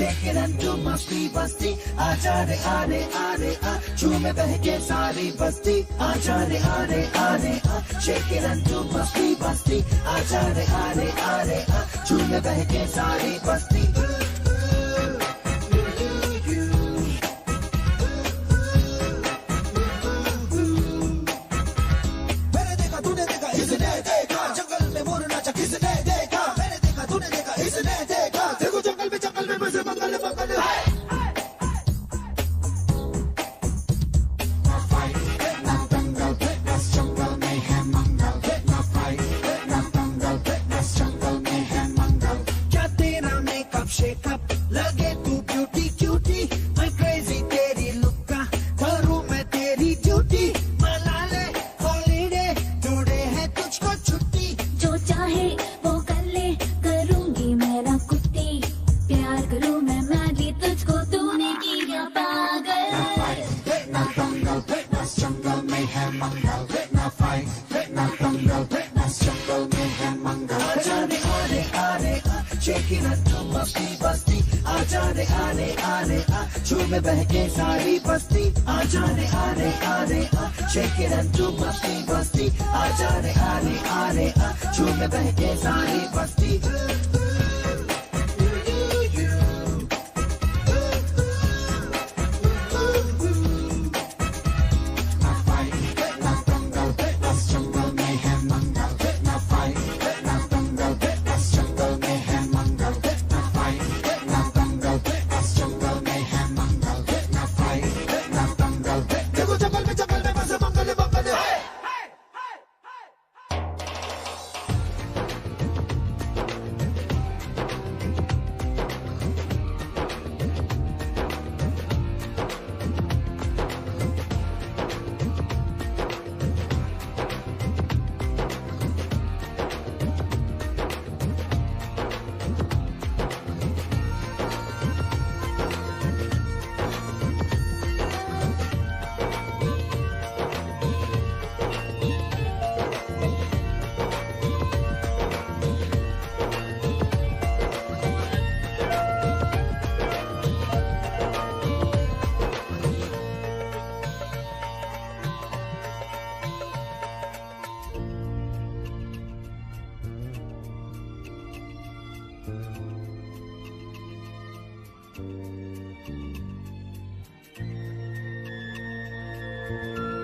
Shake it and do masti basti. Aja re a, झूमे बहके सारी बस्ती. Aja re a, shake it and do masti basti. Aja re a, झूमे बहके सारी बस्ती. मैंने देखा तूने देखा इसने देखा, जंगल में मोर नाचा किसने देखा. मैंने देखा तूने देखा इसने देखा, देखो जंगल में बसे मंगल मंगल. क्या तेरा मेकअप शेकअप लगे तू ब्यूटी क्यूटी. मैं क्रेजी तेरी लुक का करूं मैं तेरी ड्यूटी. मना ले हॉलीडे टुडे है तुझको छुट्टी. जो चाहे वो कर ले, करूंगी मेरा कुत्ती. प्यार करूं मैं मैडी तुझको, तूने किया पागल. ना दंगल फिटनेस जंगल में है मंगल. ना फाइट ना दंगल फिटनेस जंगल में है मंगल. आजा रे आरे आ, shake it and do मस्ती बस्ती. आजा रे आरे आ, झूमे बहके सारी बस्ती. आजा रे आरे आ, shake it and do मस्ती बस्ती. आजा रे आरे आ, झूमे बहके सारी बस्ती. है।